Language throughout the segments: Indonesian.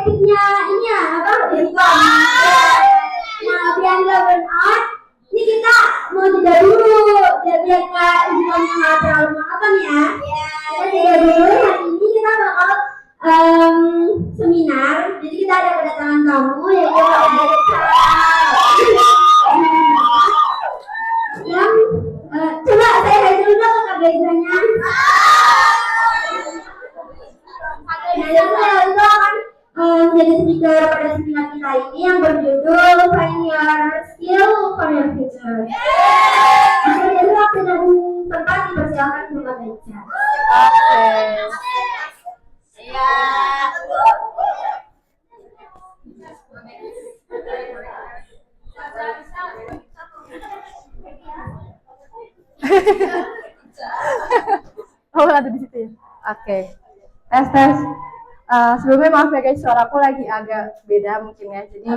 tipnya ini ya apa? Nah, biar nggak burn out, ini kita mau jeda dulu biar Kak Ikonnya nggak terlalu monoton ya. Kita jeda dulu. Hari ini kita bakal seminar. Jadi kita ada kedatangan tamu yaitu yang coba saya hai dulu dong ke Kak Gaizanya. Itu akan menjadi speaker pada seminar kita ini yang berjudul Find Your Skill for Your Future. Jadi waktu dan tempat dipersilakan untuk Kak Gaiza. Iya. Oh, ada di situ ya. Oke. Tes. Sebelumnya maaf ya guys, suaraku lagi agak beda mungkin ya. Jadi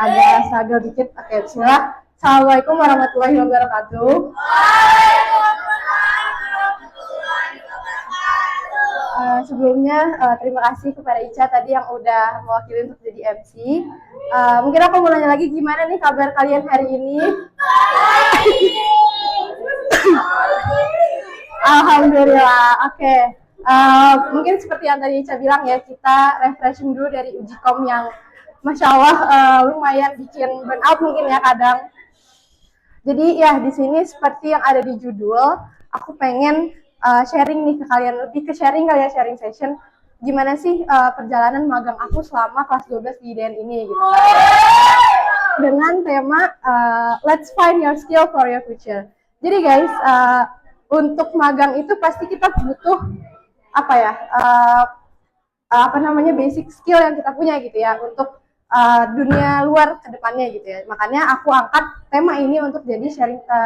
agak struggle dikit. Oke, bismillah. Assalamualaikum warahmatullahi wabarakatuh. Sebelumnya terima kasih kepada Ica tadi yang udah mewakili untuk jadi MC. Mungkin aku mau nanya lagi, gimana nih kabar kalian hari ini? Alhamdulillah. Oke. Mungkin seperti yang tadi Ica bilang ya, kita refreshing dulu dari Ujikom yang Masya Allah lumayan bikin burnout mungkin ya kadang. Jadi ya di sini seperti yang ada di judul, aku pengen sharing nih ke kalian, lebih ke sharing kali ya, sharing session. Gimana sih perjalanan magang aku selama kelas 12 di IDN ini gitu. Dengan tema Let's Find Your Skill for Your Future. Jadi guys, untuk magang itu pasti kita butuh apa ya? Basic skill yang kita punya gitu ya untuk dunia luar ke depannya gitu ya. Makanya aku angkat tema ini untuk jadi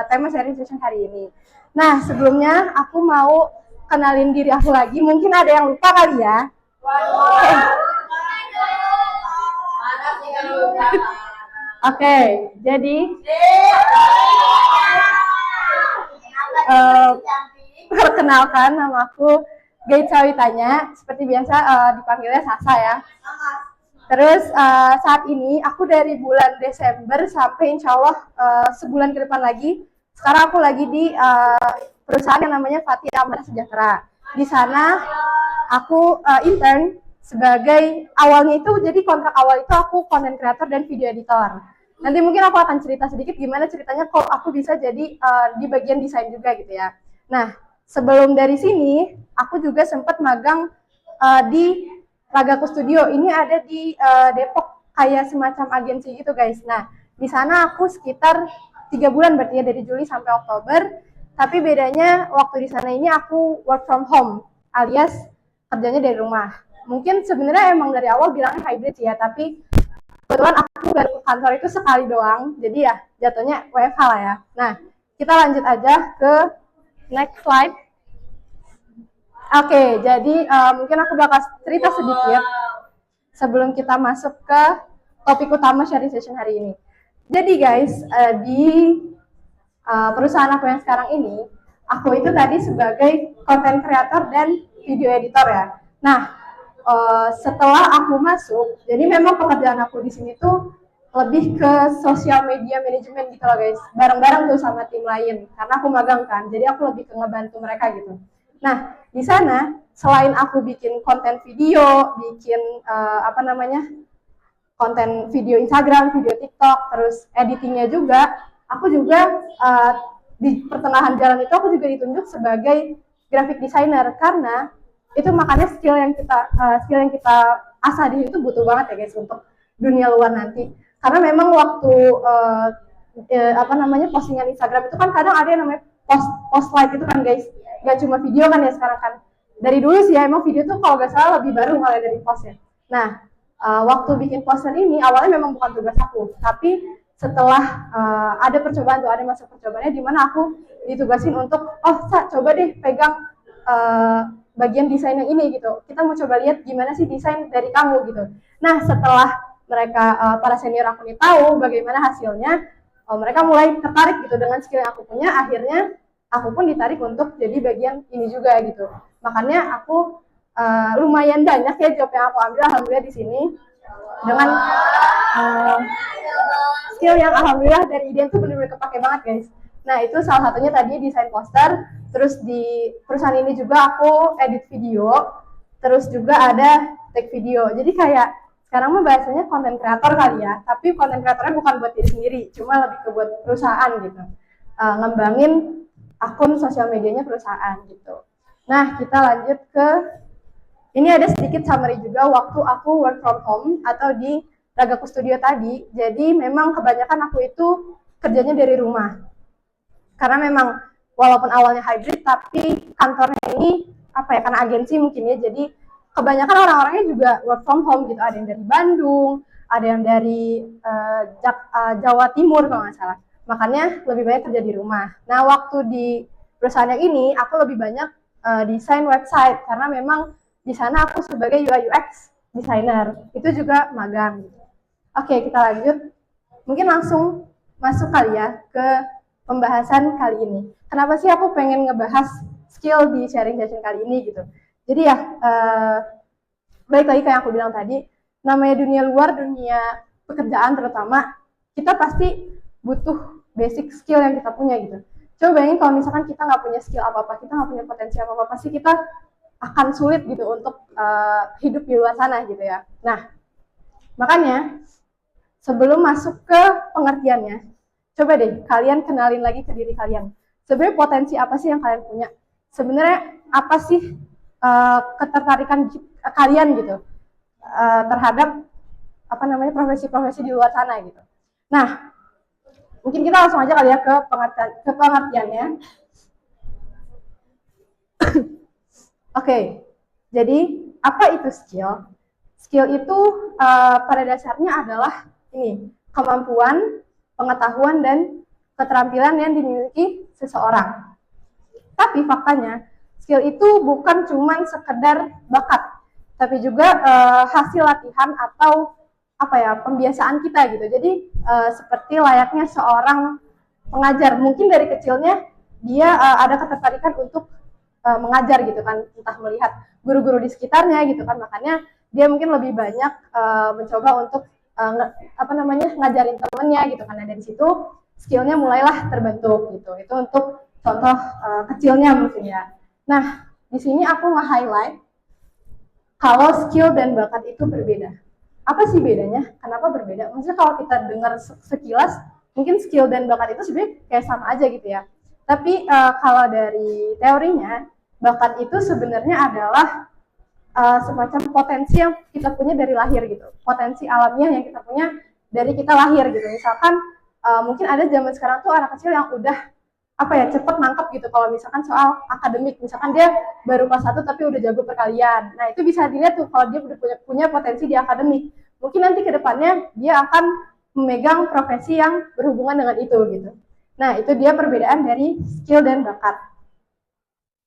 tema sharing session hari ini. Nah, sebelumnya aku mau kenalin diri aku lagi. Mungkin ada yang lupa kali ya. Oke, jadi perkenalkan, nama aku Gaiza Witanya. Seperti biasa dipanggilnya Sasa ya. Terus saat ini aku dari bulan Desember sampai insya Allah sebulan ke depan lagi. Sekarang aku lagi di perusahaan yang namanya Fatih Amanah Sejahtera. Di sana aku intern sebagai awalnya itu, jadi kontrak awal itu aku content creator dan video editor. Nanti mungkin aku akan cerita sedikit gimana ceritanya kok aku bisa jadi di bagian desain juga gitu ya. Nah, sebelum dari sini aku juga sempat magang di Ragaku Studio. Ini ada di Depok, kayak semacam agensi gitu guys. Nah, di sana aku sekitar 3 bulan berarti ya, dari Juli sampai Oktober. Tapi bedanya waktu di sana ini aku work from home, alias kerjanya dari rumah. Mungkin sebenarnya emang dari awal bilangnya hybrid ya, tapi kebetulan aku baru ke kantor itu sekali doang. Jadi ya jatuhnya WFH lah ya. Nah, kita lanjut aja ke next slide. Oke, jadi mungkin aku bakal cerita sedikit sebelum kita masuk ke topik utama sharing session hari ini. Jadi guys, di perusahaan aku yang sekarang ini, aku itu tadi sebagai content creator dan video editor ya. Nah, setelah aku masuk, jadi memang pekerjaan aku di sini tuh lebih ke social media management gitu loh guys, bareng-bareng tuh sama tim lain, karena aku magang kan, jadi aku lebih ke ngebantu mereka gitu. Nah, di sana selain aku bikin konten video, bikin konten video Instagram, video TikTok, terus editingnya juga, aku juga di pertengahan jalan itu aku juga ditunjuk sebagai graphic designer, karena itu makanya skill yang kita asah di situ butuh banget ya guys untuk dunia luar nanti. Karena memang waktu postingan Instagram itu kan kadang ada yang namanya post live itu kan guys, gak cuma video kan ya sekarang kan. Dari dulu sih ya emang video tuh kalau gak salah lebih baru malah dari postnya. Nah, waktu bikin poster ini awalnya memang bukan tugas aku, tapi setelah ada percobaan tuh, ada masa percobaannya di mana aku ditugasin untuk coba deh pegang bagian desain yang ini gitu. Kita mau coba lihat gimana sih desain dari kamu gitu. Nah, setelah mereka para senior aku nih tahu bagaimana hasilnya, mereka mulai tertarik gitu dengan skill yang aku punya. Akhirnya aku pun ditarik untuk jadi bagian ini juga gitu. Makanya aku lumayan banyak ya job yang aku ambil alhamdulillah di sini dengan skill yang alhamdulillah dari IDN tuh benar-benar kepake banget guys. Nah itu salah satunya tadi desain poster, terus di perusahaan ini juga aku edit video, terus juga ada take video. Jadi kayak sekarang mah bahasanya konten kreator kali ya, tapi konten kreatornya bukan buat diri sendiri, cuma lebih ke buat perusahaan gitu. Ngembangin akun sosial medianya perusahaan gitu. Nah kita lanjut ke, ini ada sedikit summary juga waktu aku work from home atau di Ragaku Studio tadi. Jadi memang kebanyakan aku itu kerjanya dari rumah. Karena memang walaupun awalnya hybrid, tapi kantornya ini apa ya, karena agensi mungkin ya, jadi kebanyakan orang-orangnya juga work from home gitu. Ada yang dari Bandung, ada yang dari Jawa Timur kalau nggak salah. Makanya lebih banyak kerja di rumah. Nah waktu di perusahaan ini aku lebih banyak desain website karena memang di sana aku sebagai UI UX designer, itu juga magang. Oke, kita lanjut. Mungkin langsung masuk kali ya ke pembahasan kali ini. Kenapa sih aku pengen ngebahas skill di sharing session kali ini gitu. Jadi ya, balik lagi kayak yang aku bilang tadi, namanya dunia luar, dunia pekerjaan terutama, kita pasti butuh basic skill yang kita punya gitu. Coba bayangin kalau misalkan kita nggak punya skill apa-apa, kita nggak punya potensi apa-apa, pasti kita akan sulit gitu untuk hidup di luar sana gitu ya. Nah, makanya sebelum masuk ke pengertiannya, coba deh kalian kenalin lagi ke diri kalian. Sebenarnya potensi apa sih yang kalian punya? Sebenarnya apa sih ketertarikan kalian gitu terhadap apa namanya profesi-profesi di luar sana gitu. Nah, mungkin kita langsung aja kali ya ke pengertiannya. Oke, jadi apa itu skill? Skill itu pada dasarnya adalah ini, kemampuan, pengetahuan, dan keterampilan yang dimiliki seseorang. Tapi faktanya, skill itu bukan cuma sekedar bakat, tapi juga hasil latihan atau apa ya, pembiasaan kita gitu. Jadi seperti layaknya seorang pengajar, mungkin dari kecilnya dia ada ketertarikan untuk mengajar gitu kan, entah melihat guru-guru di sekitarnya gitu kan, makanya dia mungkin lebih banyak mencoba untuk apa namanya, ngajarin temennya gitu kan. Nah dari situ skillnya mulailah terbentuk gitu. Itu untuk contoh kecilnya mungkin ya. Nah di sini aku nge-highlight kalau skill dan bakat itu berbeda. Apa sih bedanya? Kenapa berbeda? Maksudnya kalau kita dengar sekilas mungkin skill dan bakat itu sebenarnya kayak sama aja gitu ya. Tapi kalau dari teorinya, bakat itu sebenarnya adalah semacam potensi yang kita punya dari lahir gitu, potensi alamiah yang kita punya dari kita lahir gitu. Misalkan mungkin ada zaman sekarang tuh anak kecil yang udah apa ya, cepet nangkep gitu kalau misalkan soal akademik, misalkan dia baru kelas 1 tapi udah jago perkalian. Nah itu bisa dilihat tuh kalau dia udah punya potensi di akademik, mungkin nanti ke depannya dia akan memegang profesi yang berhubungan dengan itu gitu. Nah itu dia perbedaan dari skill dan bakat.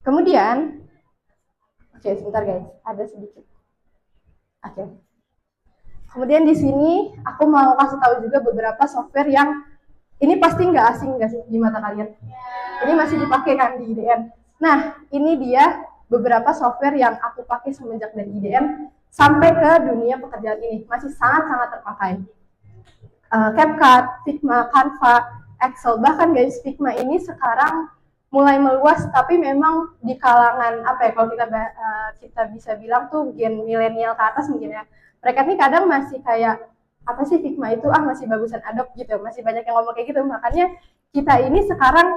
Kemudian, oke, sebentar guys, ada sedikit. Oke. Kemudian di sini aku mau kasih tahu juga beberapa software yang ini pasti nggak asing nggak sih di mata kalian. Ini masih dipakai kan di IDN. Nah, ini dia beberapa software yang aku pakai semenjak dari IDN sampai ke dunia pekerjaan ini, masih sangat-sangat terpakai. CapCut, Figma, Canva, Excel, bahkan guys Figma ini sekarang mulai meluas, tapi memang di kalangan apa ya, kalau kita bisa bilang tuh gen milenial ke atas mungkin ya, mereka nih kadang masih kayak apa sih Figma itu, masih bagusan Adobe gitu, masih banyak yang ngomong kayak gitu. Makanya kita ini sekarang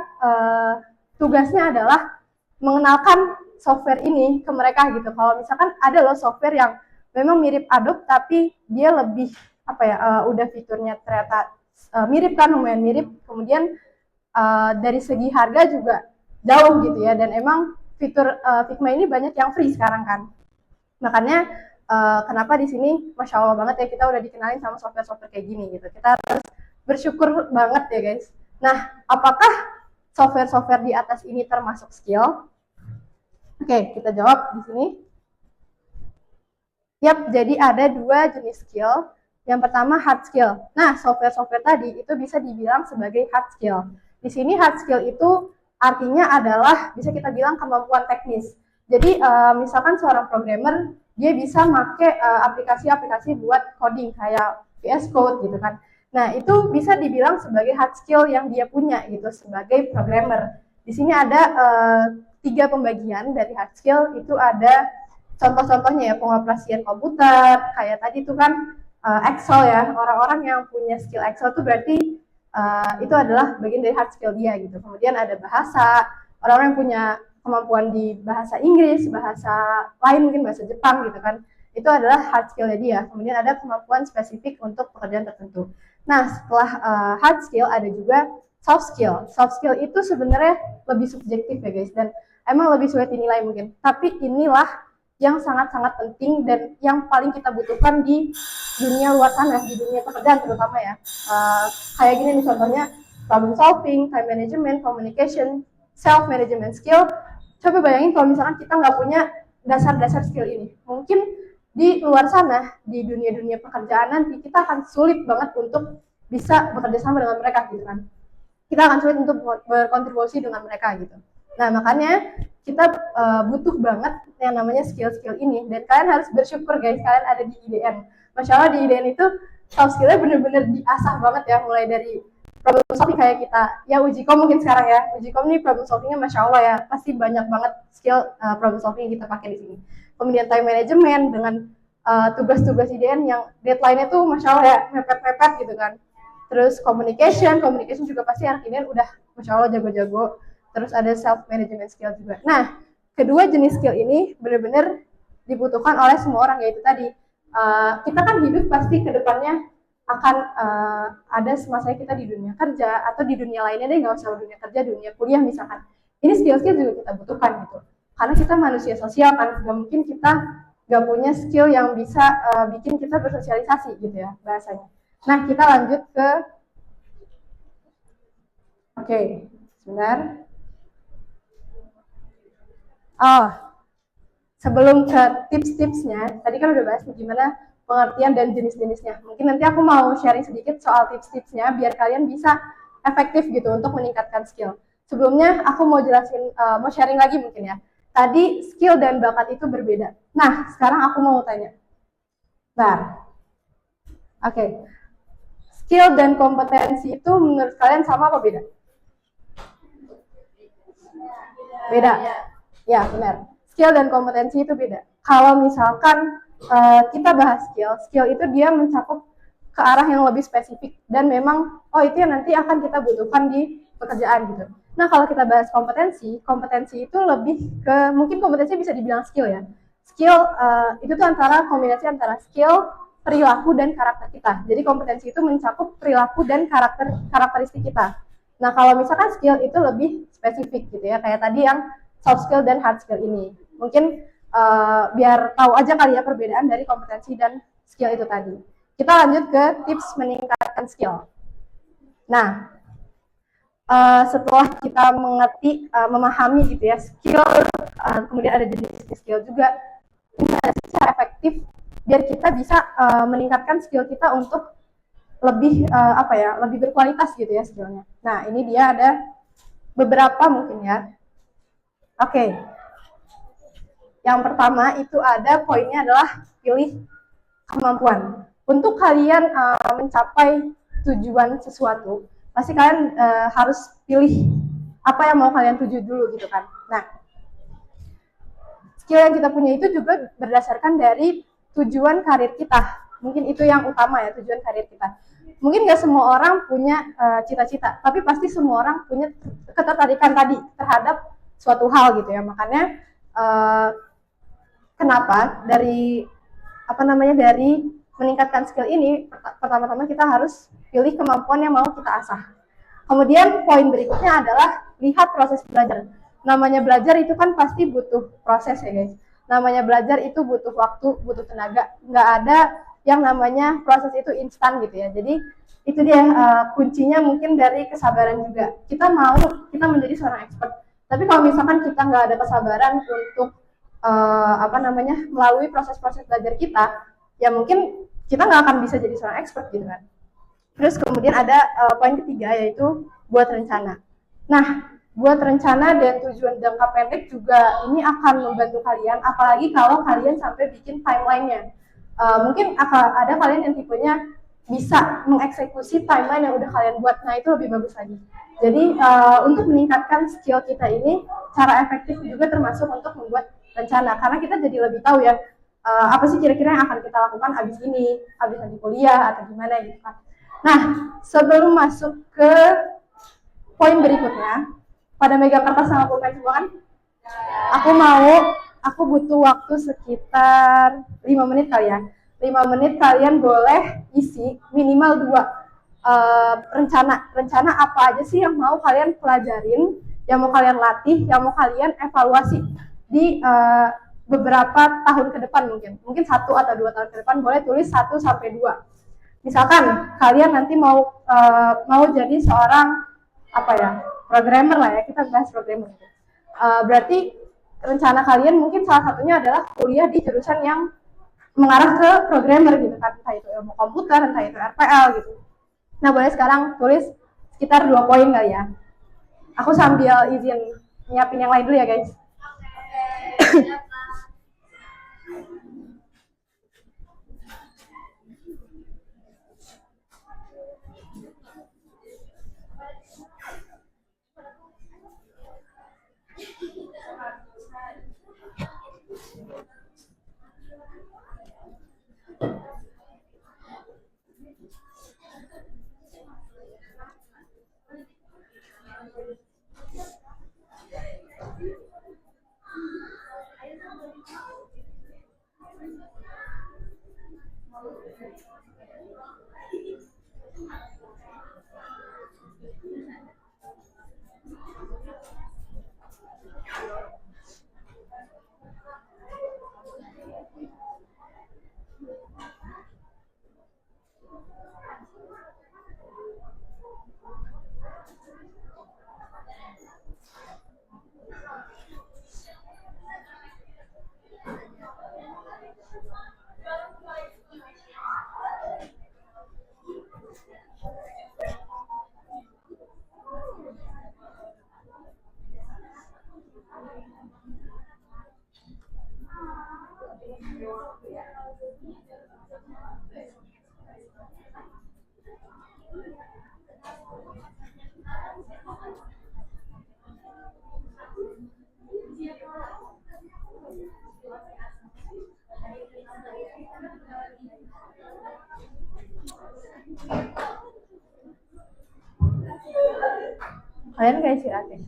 tugasnya adalah mengenalkan software ini ke mereka gitu. Kalau misalkan ada loh software yang memang mirip Adobe tapi dia lebih apa ya, udah fiturnya ternyata mirip kan, lumayan mirip, kemudian dari segi harga juga jauh gitu ya, dan emang fitur Figma ini banyak yang free sekarang kan. Makanya kenapa di sini Masya Allah banget ya kita udah dikenalin sama software-software kayak gini gitu. Kita harus bersyukur banget ya guys. Nah, apakah software-software di atas ini termasuk skill? Oke, kita jawab di sini. Yap, jadi ada dua jenis skill. Yang pertama hard skill. Nah, software-software tadi itu bisa dibilang sebagai hard skill. Di sini hard skill itu artinya adalah bisa kita bilang kemampuan teknis. Jadi misalkan seorang programmer dia bisa make aplikasi-aplikasi buat coding kayak VS Code gitu kan. Nah, itu bisa dibilang sebagai hard skill yang dia punya gitu sebagai programmer. Di sini ada 3 pembagian dari hard skill. Itu ada contoh-contohnya ya, pengoperasian komputer, kayak tadi itu kan Excel ya. Orang-orang yang punya skill Excel itu berarti itu adalah bagian dari hard skill dia gitu. Kemudian ada bahasa, orang-orang yang punya kemampuan di bahasa Inggris, bahasa lain mungkin bahasa Jepang gitu kan. Itu adalah hard skill-nya dia. Kemudian ada kemampuan spesifik untuk pekerjaan tertentu. Nah, setelah hard skill ada juga soft skill. Soft skill itu sebenarnya lebih subjektif ya guys, dan emang lebih sulit dinilai mungkin. Tapi inilah yang sangat-sangat penting dan yang paling kita butuhkan di dunia luar sana, di dunia pekerjaan terutama ya. Kayak gini nih contohnya, problem solving, time management, communication, self management skill. Coba bayangin kalau misalkan kita nggak punya dasar-dasar skill ini, mungkin di luar sana, di dunia-dunia pekerjaan nanti kita akan sulit banget untuk bisa bekerja sama dengan mereka gitu kan. Kita akan sulit untuk berkontribusi dengan mereka gitu. Nah, makanya kita butuh banget yang namanya skill-skill ini, dan kalian harus bersyukur guys, kalian ada di IDN. Masya Allah di IDN itu soft skillnya bener-bener diasah banget ya, mulai dari problem solving kayak kita, ya Ujikom mungkin sekarang ya, Ujikom nih problem solvingnya Masya Allah ya, pasti banyak banget skill problem solving yang kita pakai di sini. Kemudian time management dengan tugas-tugas IDN yang deadline-nya tuh Masya Allah ya, mepet-mepet gitu kan. Terus communication juga pasti anak IDN udah Masya Allah jago-jago. Terus ada self management skill juga. Nah, kedua jenis skill ini benar-benar dibutuhkan oleh semua orang, yaitu tadi kita kan hidup pasti kedepannya akan ada semasa kita di dunia kerja atau di dunia lainnya deh, nggak usah dunia kerja, dunia kuliah misalkan. Ini skill-skill juga kita butuhkan gitu. Karena kita manusia sosial kan, nggak mungkin kita nggak punya skill yang bisa bikin kita bersosialisasi gitu ya bahasanya. Nah, kita lanjut ke sebentar. Sebelum ke tips-tipsnya, tadi kan udah bahas gimana pengertian dan jenis-jenisnya. Mungkin nanti aku mau sharing sedikit soal tips-tipsnya biar kalian bisa efektif gitu untuk meningkatkan skill. Sebelumnya aku mau jelasin, mau sharing lagi mungkin ya. Tadi skill dan bakat itu berbeda. Nah, sekarang aku mau tanya. Skill dan kompetensi itu menurut kalian sama apa beda? Beda. Ya, benar. Skill dan kompetensi itu beda. Kalau misalkan kita bahas skill itu dia mencakup ke arah yang lebih spesifik dan memang itu yang nanti akan kita butuhkan di pekerjaan gitu. Nah, kalau kita bahas kompetensi itu lebih ke, mungkin kompetensi bisa dibilang skill ya. Skill itu tuh kombinasi antara skill, perilaku dan karakter kita. Jadi kompetensi itu mencakup perilaku dan karakteristik kita. Nah, kalau misalkan skill itu lebih spesifik gitu ya, kayak tadi yang soft skill dan hard skill ini. Mungkin biar tahu aja kali ya perbedaan dari kompetensi dan skill itu tadi. Kita lanjut ke tips meningkatkan skill. Nah, setelah kita mengerti, memahami gitu ya skill, kemudian ada jenis skill juga, gimana secara efektif biar kita bisa meningkatkan skill kita untuk lebih lebih berkualitas gitu ya skillnya. Nah, ini dia ada beberapa mungkin ya. Yang pertama itu ada poinnya adalah pilih kemampuan. Untuk kalian mencapai tujuan sesuatu, pasti kalian harus pilih apa yang mau kalian tuju dulu gitu kan. Nah, skill yang kita punya itu juga berdasarkan dari tujuan karir kita. Mungkin itu yang utama ya, tujuan karir kita. Mungkin nggak semua orang punya cita-cita, tapi pasti semua orang punya ketertarikan tadi terhadap suatu hal gitu ya. Makanya kenapa dari meningkatkan skill ini, pertama-tama kita harus pilih kemampuan yang mau kita asah. Kemudian poin berikutnya adalah lihat proses belajar. Namanya belajar itu kan pasti butuh proses ya guys. Namanya belajar itu butuh waktu, butuh tenaga. Nggak ada yang namanya proses itu instan gitu ya. Jadi itu dia kuncinya mungkin dari kesabaran juga. Kita menjadi seorang expert. Tapi kalau misalkan kita nggak ada kesabaran untuk melalui proses-proses belajar kita, ya mungkin kita nggak akan bisa jadi seorang expert gitu kan. Terus kemudian ada poin ketiga, yaitu buat rencana. Nah, buat rencana dan tujuan jangka pendek juga ini akan membantu kalian, apalagi kalau kalian sampai bikin timeline-nya. Mungkin ada kalian yang tipenya bisa mengeksekusi timeline yang udah kalian buat, nah itu lebih bagus lagi. Jadi untuk meningkatkan skill kita ini, cara efektif juga termasuk untuk membuat rencana, karena kita jadi lebih tahu ya apa sih kira-kira yang akan kita lakukan habis ini, habis nanti kuliah atau gimana gitu kan. Nah, sebelum masuk ke poin berikutnya, pada megang kertas sama pulpen semua kan? Aku butuh waktu sekitar 5 menit kali ya. 5 menit kalian boleh isi minimal 2 rencana apa aja sih yang mau kalian pelajarin, yang mau kalian latih, yang mau kalian evaluasi di beberapa tahun ke depan, mungkin 1 atau 2 tahun ke depan. Boleh tulis 1 sampai 2. Misalkan kalian nanti mau jadi seorang programmer lah ya, kita bahas programmer. Berarti rencana kalian mungkin salah satunya adalah kuliah di jurusan yang mengarah ke programmer gitu kan, entah itu ilmu komputer, entah itu RPL gitu. Nah, boleh sekarang tulis sekitar 2 poin kali ya. Aku sambil izin nyiapin yang lain dulu ya guys. Kalian gak istirahat ya?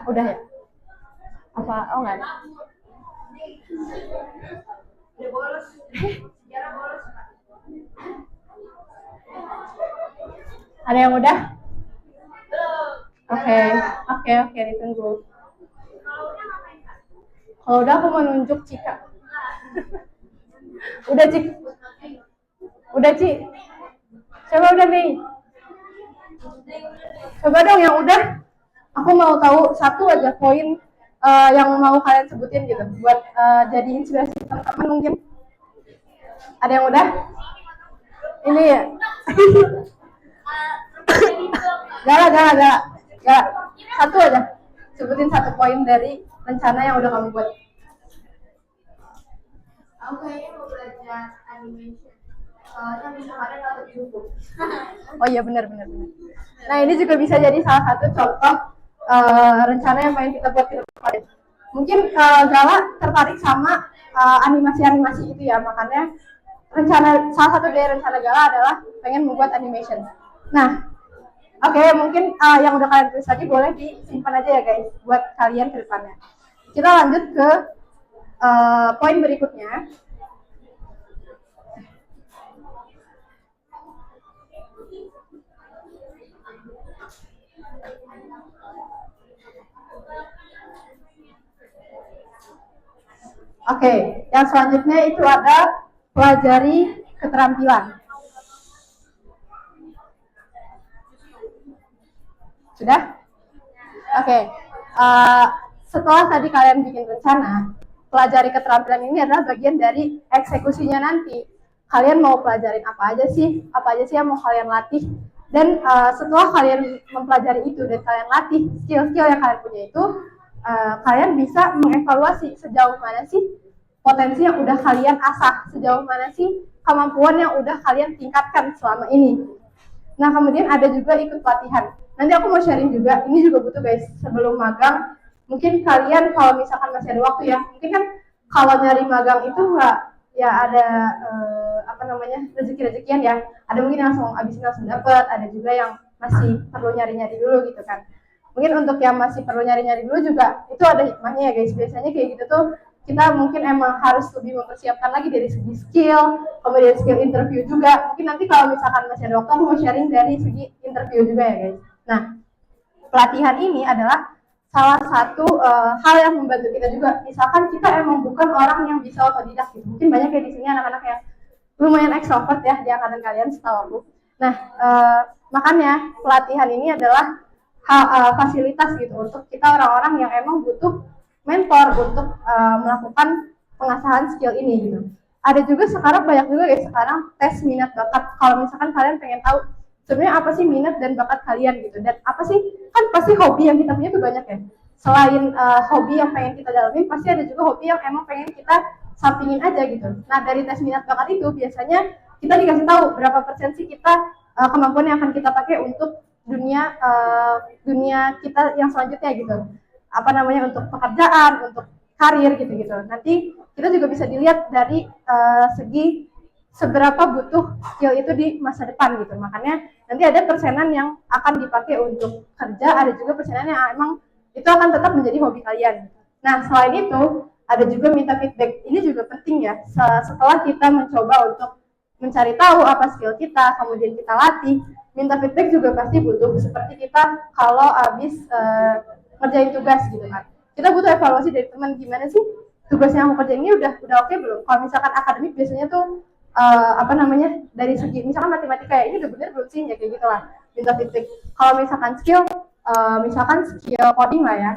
Udah ya? Apa? Oh enggak ada? Udah bolos. Sejarah bolos. Ada yang udah? Oke, ditunggu. Kalau udah aku mau nunjuk Cika. Udah Cik. Udah Cik. Coba udah nih. Coba dong yang udah. Aku mau tahu 1 aja poin yang mau kalian sebutin gitu buat jadi inspirasi teman-teman mungkin. Ada yang udah? Ini ya. Gak. 1 aja. Sebutin 1 poin dari rencana yang udah kamu buat. Aku kayaknya mau belajar animation. Soalnya bisa kalian dapat YouTube. Oh iya benar. Nah, ini juga bisa jadi salah satu contoh rencana yang pengen kita buat ke depan. Mungkin Gala tertarik sama animasi itu ya, makanya salah satu dari rencana Gala adalah pengen membuat animation. Nah, oke, mungkin yang udah kalian tulis tadi boleh disimpan aja ya guys buat kalian ke depannya. Kita lanjut ke poin berikutnya. Oke, yang selanjutnya itu ada pelajari keterampilan. Sudah? Oke. Setelah tadi kalian bikin rencana, pelajari keterampilan ini adalah bagian dari eksekusinya nanti. Kalian mau pelajarin apa aja sih yang mau kalian latih Dan setelah kalian mempelajari itu dan kalian latih skill-skill yang kalian punya itu, kalian bisa mengevaluasi sejauh mana sih potensi yang udah kalian asah, sejauh mana sih kemampuan yang udah kalian tingkatkan selama ini. Nah, kemudian ada juga ikut pelatihan. Nanti aku mau sharing juga, ini juga butuh guys, sebelum magang, mungkin kalian kalau misalkan masih ada waktu ya, mungkin kan kalau nyari magang itu nggak, ya ada apa namanya, rezeki-rezekian ya, ada mungkin yang langsung abis langsung dapat, ada juga yang masih perlu nyari-nyari dulu gitu kan. Mungkin untuk yang masih perlu nyari-nyari dulu juga, itu ada hikmahnya ya guys, biasanya kayak gitu tuh, kita mungkin emang harus lebih mempersiapkan lagi dari segi skill, kemudian skill interview juga. Mungkin nanti kalau misalkan masih ada waktu, aku mau sharing dari segi interview juga ya guys. Nah, pelatihan ini adalah salah satu hal yang membantu kita juga. Misalkan kita emang bukan orang yang bisa otodidak gitu. Mungkin banyak kayak di sini anak-anak yang lumayan ekstrovert ya di angkatan kalian setahu aku. Nah, makanya pelatihan ini adalah fasilitas gitu untuk kita orang-orang yang emang butuh mentor untuk melakukan pengasahan skill ini gitu. Ada juga sekarang banyak juga guys sekarang tes minat bakat. Kalau misalkan kalian pengen tahu sebenarnya apa sih minat dan bakat kalian gitu, dan apa sih, kan pasti hobi yang kita punya tuh banyak ya. Selain hobi yang pengen kita dalamin, pasti ada juga hobi yang emang pengen kita sampingin aja gitu. Nah, dari tes minat bakat itu biasanya kita dikasih tahu berapa persen sih kita kemampuan yang akan kita pakai untuk dunia kita yang selanjutnya gitu. Apa namanya, untuk pekerjaan, untuk karir gitu-gitu. Nanti kita juga bisa dilihat dari segi seberapa butuh skill itu di masa depan gitu. Makanya nanti ada persenan yang akan dipakai untuk kerja, ada juga persenan yang emang itu akan tetap menjadi hobi kalian. Nah, selain itu ada juga minta feedback. Ini juga penting ya. Setelah kita mencoba untuk mencari tahu apa skill kita, kemudian kita latih, minta feedback juga pasti butuh. Seperti kita kalau habis ngerjain tugas gitu kan, kita butuh evaluasi dari teman, gimana sih tugas yang aku kerjain ini udah oke belum. Kalau misalkan akademik biasanya tuh apa namanya, dari segi misalkan matematika ya, ini udah bener belum sih, ya kayak gitulah, minta feedback. Kalau misalkan skill, misalkan skill coding lah ya,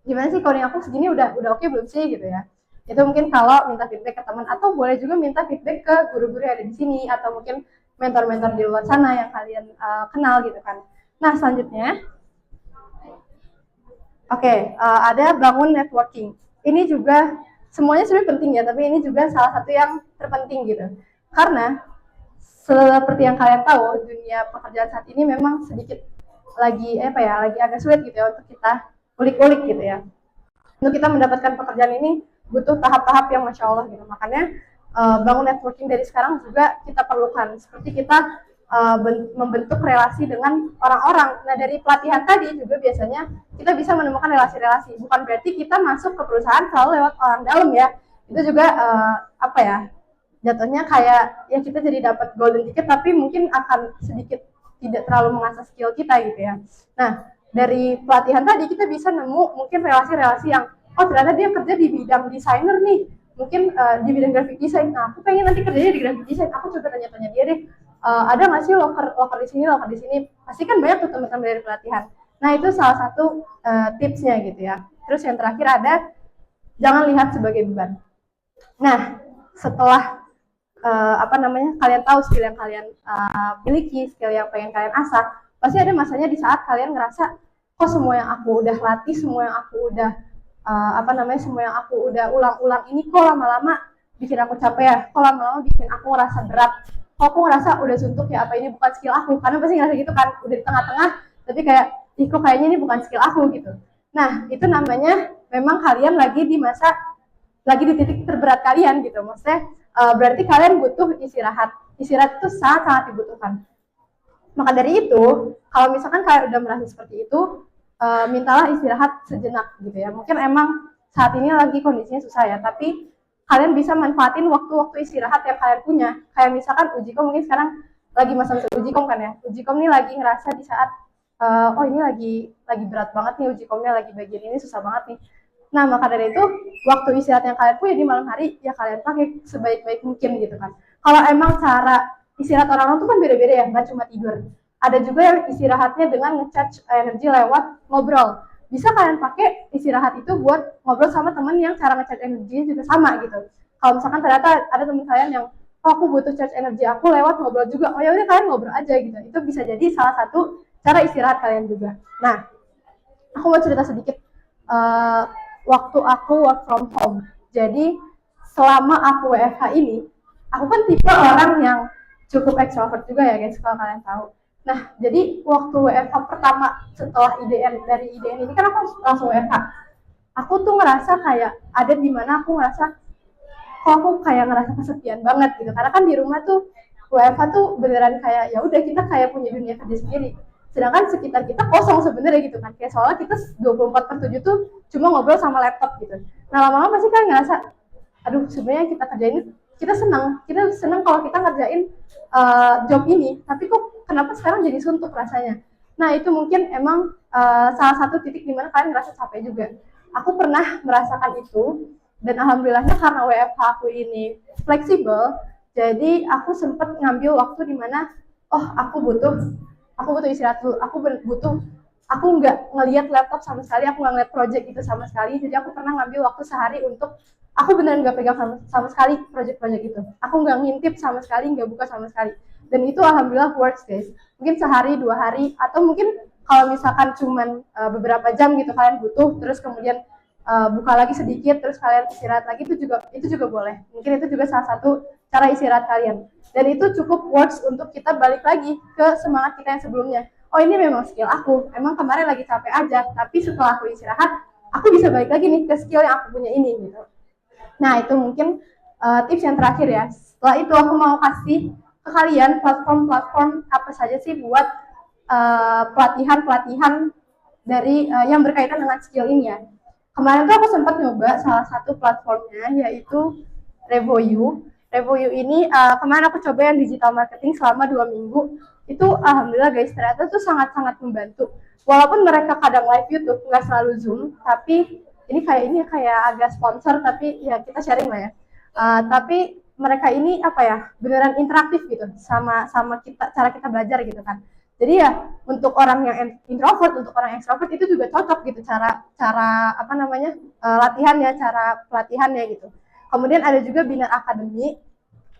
gimana sih coding aku segini udah oke belum sih gitu ya. Itu mungkin kalau minta feedback ke teman, atau boleh juga minta feedback ke guru-guru yang ada di sini, atau mungkin mentor-mentor di luar sana yang kalian kenal gitu kan. Nah, selanjutnya ada bangun networking. Ini juga semuanya sebenarnya penting ya, tapi ini juga salah satu yang terpenting gitu. Karena seperti yang kalian tahu, dunia pekerjaan saat ini memang sedikit lagi lagi agak sulit gitu ya untuk kita ulik-ulik gitu ya. Untuk kita mendapatkan pekerjaan ini butuh tahap-tahap yang masya Allah gitu. Makanya bangun networking dari sekarang juga kita perlukan. Seperti kita membentuk relasi dengan orang-orang. Nah, dari pelatihan tadi juga biasanya kita bisa menemukan relasi-relasi. Bukan berarti kita masuk ke perusahaan selalu lewat orang dalam ya. Itu juga jatuhnya kayak ya kita jadi dapat golden ticket, tapi mungkin akan sedikit tidak terlalu mengasah skill kita gitu ya. Nah, dari pelatihan tadi kita bisa nemu mungkin relasi-relasi yang ternyata dia kerja di bidang desainer nih, mungkin di bidang graphic design. Nah, aku pengen nanti kerjanya di graphic design, aku coba tanya-tanya dia deh, ada nggak sih loker di sini, pasti kan banyak tuh teman-teman dari pelatihan. Nah, itu salah satu tipsnya gitu ya. Terus yang terakhir ada, jangan lihat sebagai beban. Nah, setelah kalian tahu skill yang kalian miliki, skill yang pengen kalian asah, pasti ada masanya di saat kalian ngerasa kok semua yang aku udah latih, semua yang aku udah semua yang aku udah ulang-ulang ini kok lama-lama bikin aku capek ya, kok lama-lama bikin aku ngerasa berat, kok aku ngerasa udah suntuk ya, apa ini bukan skill aku. Karena pasti ngerasa gitu kan, udah di tengah-tengah tapi kayak kok kayaknya ini bukan skill aku gitu. Nah, itu namanya memang kalian lagi di titik terberat kalian gitu. Maksudnya berarti kalian butuh istirahat itu sangat dibutuhkan. Maka dari itu, kalau misalkan kalian udah merasa seperti itu, mintalah istirahat sejenak gitu ya. Mungkin emang saat ini lagi kondisinya susah ya, tapi kalian bisa manfaatin waktu-waktu istirahat yang kalian punya. Kayak misalkan Ujikom mungkin sekarang lagi masa-masa Ujikom kan ya. Ujikom nih lagi ngerasa di saat ini lagi berat banget nih Ujikomnya, lagi bagian ini susah banget nih. Nah, maka dari itu waktu istirahat yang kalian punya di malam hari ya kalian pakai sebaik-baik mungkin gitu kan. Kalau emang cara istirahat orang-orang tuh kan beda-beda ya, nggak cuma tidur. Ada juga yang istirahatnya dengan nge-charge energi lewat ngobrol. Bisa kalian pakai istirahat itu buat ngobrol sama temen yang cara nge-charge energinya juga sama gitu. Kalau misalkan ternyata ada teman kalian yang oh aku butuh charge energi aku lewat ngobrol juga, oh ya udah kalian ngobrol aja gitu. Itu bisa jadi salah satu cara istirahat kalian juga. Nah, aku mau cerita sedikit uh, waktu aku work from home. Jadi selama aku WFH ini, aku kan tipe orang yang cukup extrovert juga ya guys, kalau kalian tahu. Nah, jadi waktu WFH pertama setelah dari IDN ini kan aku langsung WFH. Aku tuh ngerasa kayak ada di mana aku ngerasa kok aku kayak ngerasa kesepian banget gitu. Karena kan di rumah tuh WFH tuh beneran kayak ya udah kita kayak punya dunia kerja sendiri. Sedangkan sekitar kita kosong sebenarnya gitu kan. Kayak soalnya kita 24/7 tuh cuma ngobrol sama laptop gitu. Nah, lama-lama pasti kan ngerasa aduh sebenarnya kita kerjain kita senang kalau kita ngerjain job ini, tapi kok kenapa sekarang jadi suntuk rasanya. Nah, itu mungkin emang salah satu titik dimana kalian ngerasa capek juga. Aku pernah merasakan itu, dan alhamdulillahnya karena WFH aku ini fleksibel, jadi aku sempat ngambil waktu dimana oh aku butuh istirahat dulu, aku nggak ngelihat laptop sama sekali, aku nggak ngeliat project itu sama sekali. Jadi aku pernah ngambil waktu sehari untuk aku beneran nggak pegang sama sekali project-project itu. Aku nggak ngintip sama sekali, nggak buka sama sekali. Dan itu alhamdulillah works guys. Mungkin sehari 2 hari, atau mungkin kalau misalkan cuman beberapa jam gitu kalian butuh, terus kemudian buka lagi sedikit, terus kalian istirahat lagi, itu juga boleh. Mungkin itu juga salah satu cara istirahat kalian. Dan itu cukup works untuk kita balik lagi ke semangat kita yang sebelumnya. Oh ini memang skill aku, emang kemarin lagi capek aja, tapi setelah aku istirahat, aku bisa balik lagi nih ke skill yang aku punya ini gitu. Nah, itu mungkin tips yang terakhir ya. Setelah itu aku mau kasih ke kalian platform-platform apa saja sih buat pelatihan-pelatihan dari yang berkaitan dengan skill ini ya. Kemarin tuh aku sempat nyoba salah satu platformnya, yaitu Revoyu. Revoyu ini kemarin aku coba yang digital marketing selama 2 minggu. Itu alhamdulillah guys, ternyata tuh sangat-sangat membantu. Walaupun mereka kadang live YouTube, nggak selalu Zoom, tapi ini kayak agak sponsor, tapi ya kita sharing lah ya. Tapi mereka ini apa ya, beneran interaktif gitu sama kita, cara kita belajar gitu kan. Jadi ya untuk orang yang introvert, untuk orang yang extrovert itu juga cocok gitu cara apa namanya latihannya, cara pelatihannya gitu. Kemudian ada juga Binar Academy,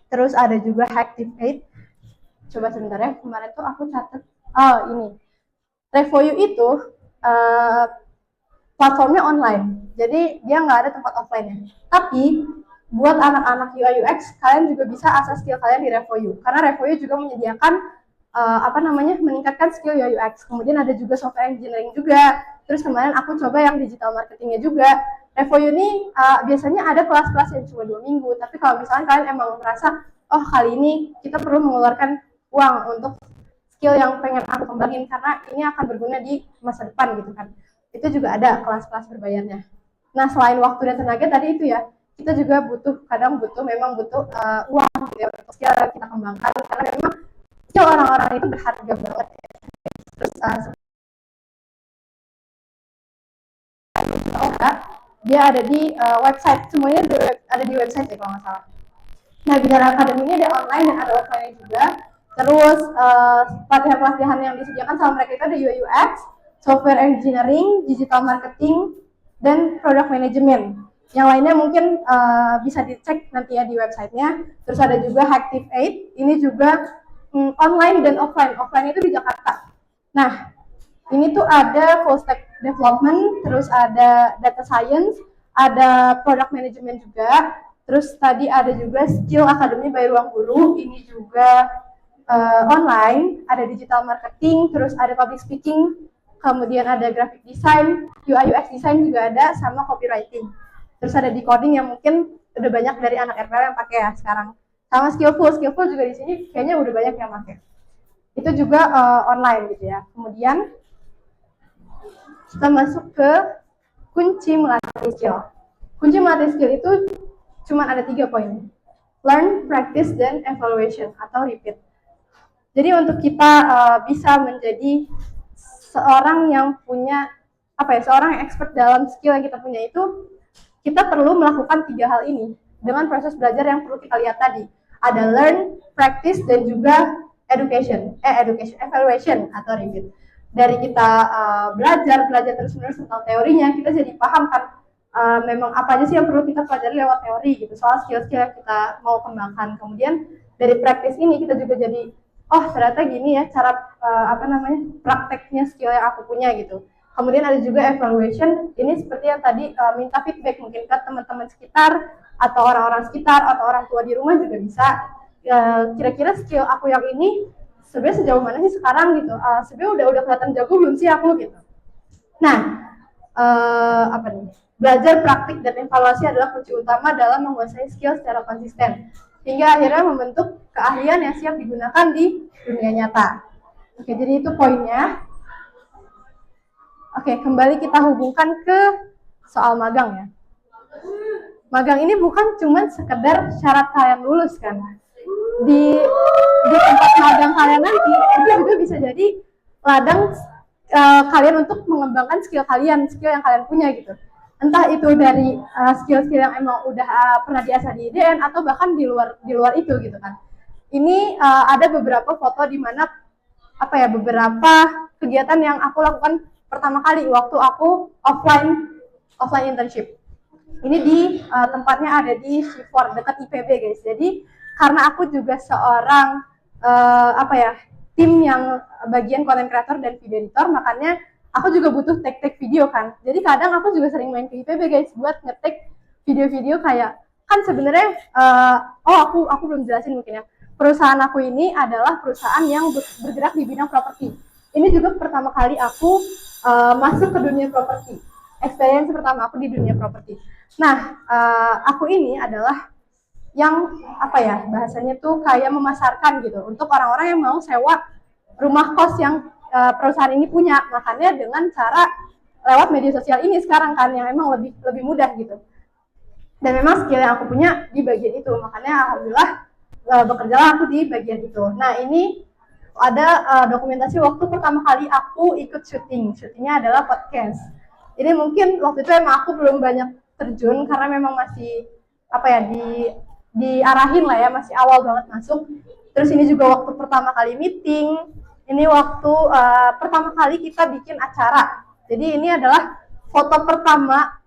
terus ada juga Hacktivate. Coba sebentar ya, kemarin tuh aku catat. Oh ini, Revoyu itu platformnya online, jadi dia nggak ada tempat offline-nya. Tapi buat anak-anak UI UX, kalian juga bisa asah skill kalian di Revoyu, karena Revoyu juga menyediakan meningkatkan skill UI UX. Kemudian ada juga software engineering juga. Terus kemarin aku coba yang digital marketingnya juga. Revoyu ini biasanya ada kelas-kelas yang cuma 2 minggu, tapi kalau misalnya kalian emang merasa oh kali ini kita perlu mengeluarkan uang untuk skill yang pengen aku kembangin karena ini akan berguna di masa depan gitu kan, itu juga ada kelas-kelas berbayarnya. Nah, selain waktu dan tenaga tadi itu ya, kita juga memang butuh uang gitu ya, untuk skill yang kita kembangkan, karena memang skill orang-orang itu berharga banget ya. Terus dia ada di website, semuanya ada di website ya kalau nggak salah. Nah, Binar Academy ini ada online dan ada offline juga. Terus pelatihan-pelatihan yang disediakan sama mereka itu ada UI UX, software engineering, digital marketing, dan product management. Yang lainnya mungkin bisa dicek nanti ya di websitenya. Terus ada juga Hacktivate, ini juga online dan offline. Offline itu di Jakarta. Nah, ini tuh ada full stack development, terus ada data science, ada product management juga. Terus tadi ada juga skill academy by Ruang Guru, ini juga online, ada digital marketing, terus ada public speaking, kemudian ada graphic design, UI UX design juga ada, sama copywriting. Terus ada decoding yang mungkin udah banyak dari anak RPL yang pakai ya sekarang. Sama skillful juga di sini kayaknya udah banyak yang pakai. Itu juga online gitu ya. Kemudian kita masuk ke kunci melatih skill. Kunci melatih skill itu cuma ada 3 poin. Learn, practice, dan evaluation atau repeat. Jadi untuk kita bisa menjadi seorang yang punya seorang yang expert dalam skill yang kita punya itu, kita perlu melakukan 3 hal ini dengan proses belajar yang perlu kita lihat tadi. Ada learn, practice, dan juga evaluation atau review. Dari kita belajar terus-menerus tentang teorinya, kita jadi paham kan, memang apa aja sih yang perlu kita pelajari lewat teori gitu, soal skill-skill yang kita mau kembangkan. Kemudian dari praktis ini kita juga jadi, oh ternyata gini ya cara prakteknya skill yang aku punya gitu. Kemudian ada juga evaluation, ini seperti yang tadi minta feedback mungkin ke teman-teman sekitar atau orang-orang sekitar atau orang tua di rumah juga bisa. Kira-kira skill aku yang ini sebenarnya sejauh mana sih sekarang gitu, sebenarnya udah kelihatan jago belum sih aku gitu. Nah, belajar praktik dan evaluasi adalah kunci utama dalam menguasai skill secara konsisten hingga akhirnya membentuk keahlian yang siap digunakan di dunia nyata. Oke, jadi itu poinnya. Oke, kembali kita hubungkan ke soal magang ya. Magang ini bukan cuma sekedar syarat kalian lulus kan. Di tempat magang kalian nanti itu juga bisa jadi ladang kalian untuk mengembangkan skill yang kalian punya gitu. Entah itu dari skill-skill yang emang udah pernah diasah di IDN atau bahkan di luar itu gitu kan. Ini ada beberapa foto di mana beberapa kegiatan yang aku lakukan pertama kali waktu aku offline internship. Ini di tempatnya ada di Shifor dekat IPB guys. Jadi karena aku juga seorang tim yang bagian content creator dan video editor, makanya aku juga butuh tag video kan. Jadi kadang aku juga sering main ke IPB guys buat ngetek video-video kayak, kan sebenarnya aku belum jelasin mungkin ya. Perusahaan aku ini adalah perusahaan yang bergerak di bidang properti. Ini juga pertama kali aku masuk ke dunia properti. Experience pertama aku di dunia properti. Nah, aku ini adalah yang bahasanya tuh kayak memasarkan gitu untuk orang-orang yang mau sewa rumah kos yang perusahaan ini punya. Makanya dengan cara lewat media sosial ini sekarang kan yang emang lebih mudah gitu. Dan memang skill yang aku punya di bagian itu, makanya alhamdulillah bekerjalah aku di bagian itu. Nah, ini ada dokumentasi waktu pertama kali aku ikut syutingnya adalah podcast. Ini mungkin waktu itu emang aku belum banyak terjun karena memang masih diarahin lah ya, masih awal banget masuk. Terus ini juga waktu pertama kali meeting, ini waktu pertama kali kita bikin acara. Jadi ini adalah foto pertama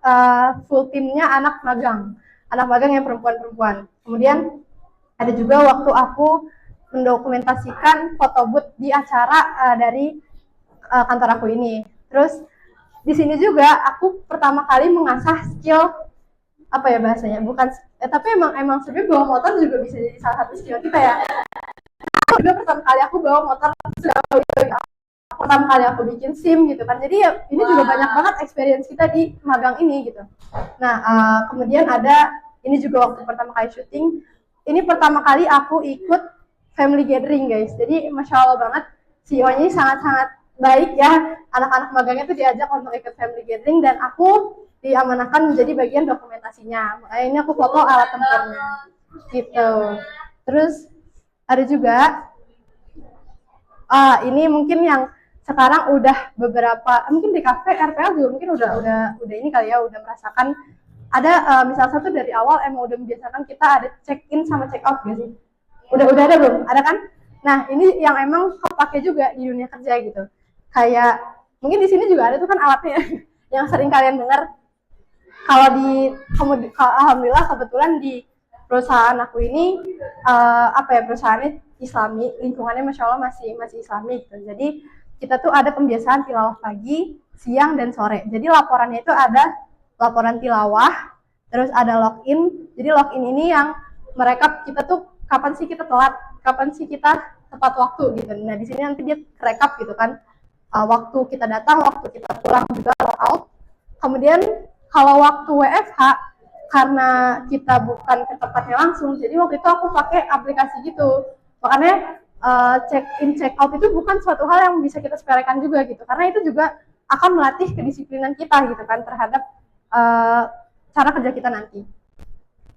full timnya anak magang yang perempuan-perempuan. Kemudian ada juga waktu aku mendokumentasikan foto booth di acara dari kantor aku ini. Terus di sini juga aku pertama kali mengasah skill bahasanya, bukan tapi emang sebenarnya bawa motor juga bisa jadi salah satu skill kita ya. Aku juga pertama kali aku bawa motor, pertama kali aku bikin SIM gitu kan. Jadi ya ini juga banyak banget experience kita di magang ini gitu. Nah, kemudian ada ini juga waktu pertama kali syuting. Ini pertama kali aku ikut family gathering guys. Jadi masya Allah banget, CEO-nya ini sangat-sangat baik ya. Anak-anak magangnya tuh diajak untuk ikut family gathering dan aku diamanahkan menjadi bagian dokumentasinya. Makanya ini aku foto alat tempatnya gitu. Terus ada juga ini mungkin yang sekarang udah beberapa, mungkin di kafe RPL juga mungkin udah ini kali ya, udah merasakan ada misal satu dari awal emang udah membiasakan kita ada check in sama check out gitu sih. Udah ada belum? Ada kan? Nah, ini yang emang kepake juga di dunia kerja gitu. Kayak mungkin di sini juga ada tuh kan alatnya yang sering kalian dengar. Kalau alhamdulillah kebetulan di perusahaan aku ini perusahaannya Islami, lingkungannya masya Allah masih Islami gitu. Jadi kita tuh ada pembiasaan tilawah pagi, siang dan sore. Jadi laporannya itu ada laporan tilawah, terus ada login. Jadi login ini yang merekap kita tuh kapan sih kita telat, kapan sih kita tepat waktu gitu. Nah, di sini nanti dia rekap gitu kan, waktu kita datang, waktu kita pulang juga log out. Kemudian kalau waktu WFH karena kita bukan ke tempatnya langsung, jadi waktu itu aku pakai aplikasi gitu. Makanya check in check out itu bukan suatu hal yang bisa kita sepelekan juga gitu, karena itu juga akan melatih kedisiplinan kita gitu kan terhadap cara kerja kita nanti.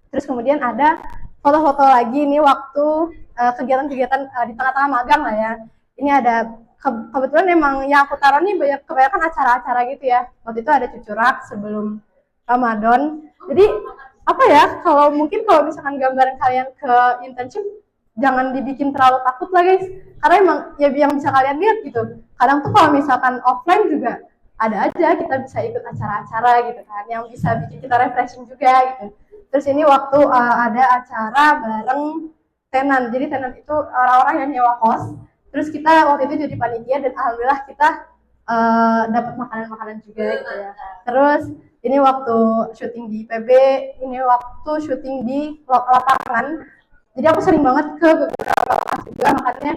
Terus kemudian ada foto-foto lagi ini waktu kegiatan-kegiatan di tengah-tengah magang lah ya. Ini ada kebetulan emang yang aku taruh nih kebanyakan acara-acara gitu ya. Waktu itu ada cucurak sebelum Ramadan. Jadi kalau misalkan gambaran kalian ke internship, jangan dibikin terlalu takut lah guys, karena emang ya yang bisa kalian lihat gitu. Kadang tuh kalau misalkan offline juga ada aja kita bisa ikut acara-acara gitu kan, yang bisa bikin kita refreshing juga gitu. Terus ini waktu ada acara bareng tenan, jadi tenan itu orang-orang yang nyewa kos. Terus kita waktu itu jadi panitia dan alhamdulillah kita dapat makanan-makanan juga gitu ya. Terus ini waktu syuting di IPB, ini waktu syuting di lapangan. Jadi aku sering banget ke beberapa lokasi juga, makanya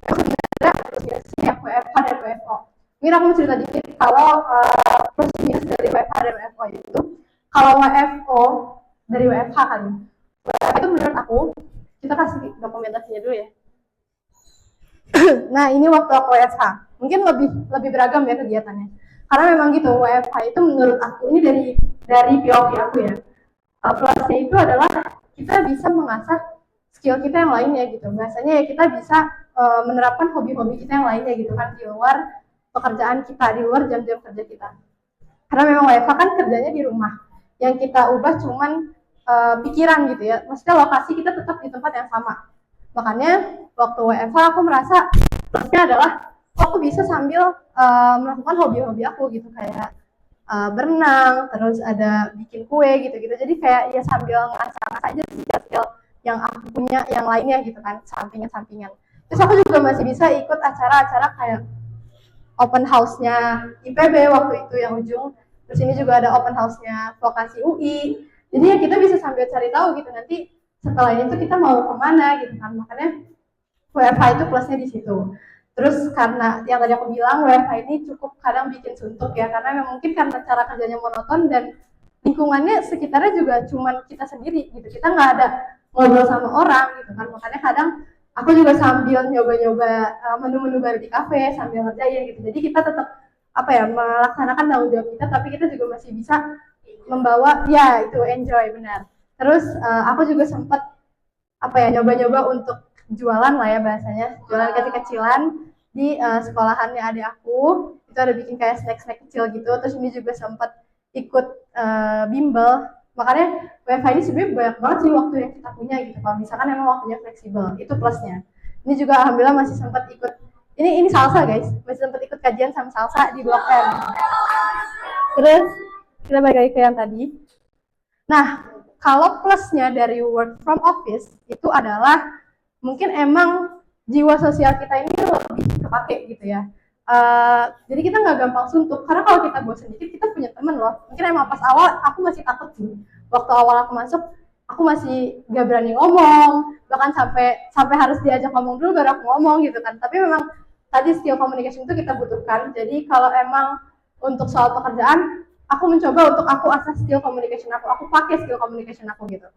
sebenarnya plus minusnya WFH dan WFO. Mungkin aku mau cerita dikit kalau plus minus dari WFH dan WFO itu. Kalau WFO dari WFH kan, WFH itu menurut aku, kita kasih dokumentasinya dulu ya. Nah ini waktu aku WFH, mungkin lebih beragam ya kegiatannya. Karena memang gitu, WFH itu menurut aku ini dari POV aku ya. Plusnya itu adalah kita bisa mengasah skill kita yang lainnya gitu. Biasanya ya kita bisa menerapkan hobi-hobi kita yang lainnya gitu kan di luar pekerjaan kita, di luar jam-jam kerja kita. Karena memang WFH kan kerjanya di rumah. Yang kita ubah cuman pikiran gitu ya. Maksudnya lokasi kita tetap di tempat yang sama. Makanya waktu WFH aku merasa plusnya adalah aku bisa sambil melakukan hobi-hobi aku gitu, kayak berenang, terus ada bikin kue gitu-gitu. Jadi kayak ya sambil ngasah-ngasah aja skill yang aku punya yang lainnya gitu kan, sampingan-sampingan. Terus aku juga masih bisa ikut acara-acara kayak open house-nya IPB waktu itu yang ujung. Terus ini juga ada open house-nya vokasi UI. Jadi ya kita bisa sambil cari tahu gitu nanti setelah itu kita mau kemana gitu kan. Makanya WFH itu plusnya di situ. Terus karena yang tadi aku bilang WFH ini cukup kadang bikin suntuk ya, karena memang mungkin karena cara kerjanya monoton dan lingkungannya sekitarnya juga cuman kita sendiri gitu, kita nggak ada ngobrol sama orang gitu kan. Makanya kadang aku juga sambil nyoba-nyoba menu-menu baru di kafe sambil ngerjain gitu. Jadi kita tetap apa ya, melaksanakan tanggung jawab kita, tapi kita juga masih bisa membawa ya itu enjoy benar. Terus aku juga sempat apa ya, nyoba-nyoba untuk jualan lah ya bahasanya, jualan kecil-kecilan di sekolahannya adik aku. Itu ada bikin kayak snack-snack kecil gitu. Terus ini juga sempat ikut bimbel. Makanya WFH ini sebenarnya banyak banget sih waktu yang kita punya gitu. Kalau misalkan emang waktunya fleksibel, itu plusnya. Ini juga alhamdulillah masih sempat ikut, ini salsa guys, masih sempat ikut kajian sama salsa di Blok M. Terus kita balik lagi ke yang tadi. Nah, kalau plusnya dari work from office itu adalah mungkin emang jiwa sosial kita ini lebih kepake gitu ya. Jadi kita nggak gampang suntuk, karena kalau kita bosan dikit kita punya temen loh. Mungkin emang pas awal aku masih takut sih, waktu awal aku masuk aku masih nggak berani ngomong, bahkan sampai harus diajak ngomong dulu baru aku ngomong gitu kan. Tapi memang tadi skill communication itu kita butuhkan. Jadi kalau emang untuk soal pekerjaan, aku mencoba untuk aku asah skill communication aku pakai skill communication aku gitu.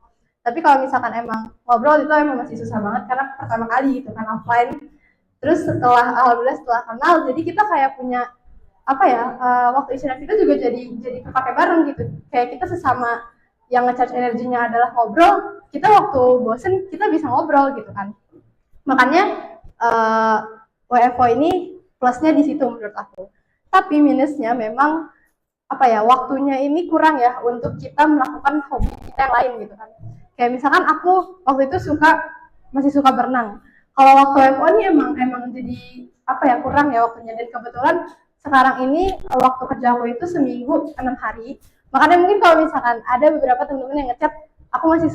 Tapi kalau misalkan emang ngobrol itu emang masih susah banget karena pertama kali gitu kan offline. Terus alhamdulillah setelah kenal, jadi kita kayak punya apa ya, waktu istirahat kita juga jadi kepake bareng gitu. Kayak kita sesama yang nge-charge energinya adalah ngobrol, kita waktu bosen kita bisa ngobrol gitu kan. Makanya WFO ini plusnya di situ menurut aku. Tapi minusnya memang apa ya, waktunya ini kurang ya untuk kita melakukan hobi kita yang lain gitu kan. Kayak misalkan aku waktu itu masih suka berenang. Kalau waktu WFO ini emang jadi apa ya, kurang ya waktunya. Dan kebetulan sekarang ini waktu kerja aku itu seminggu 6 hari. Makanya mungkin kalau misalkan ada beberapa teman-teman yang ngechat, aku masih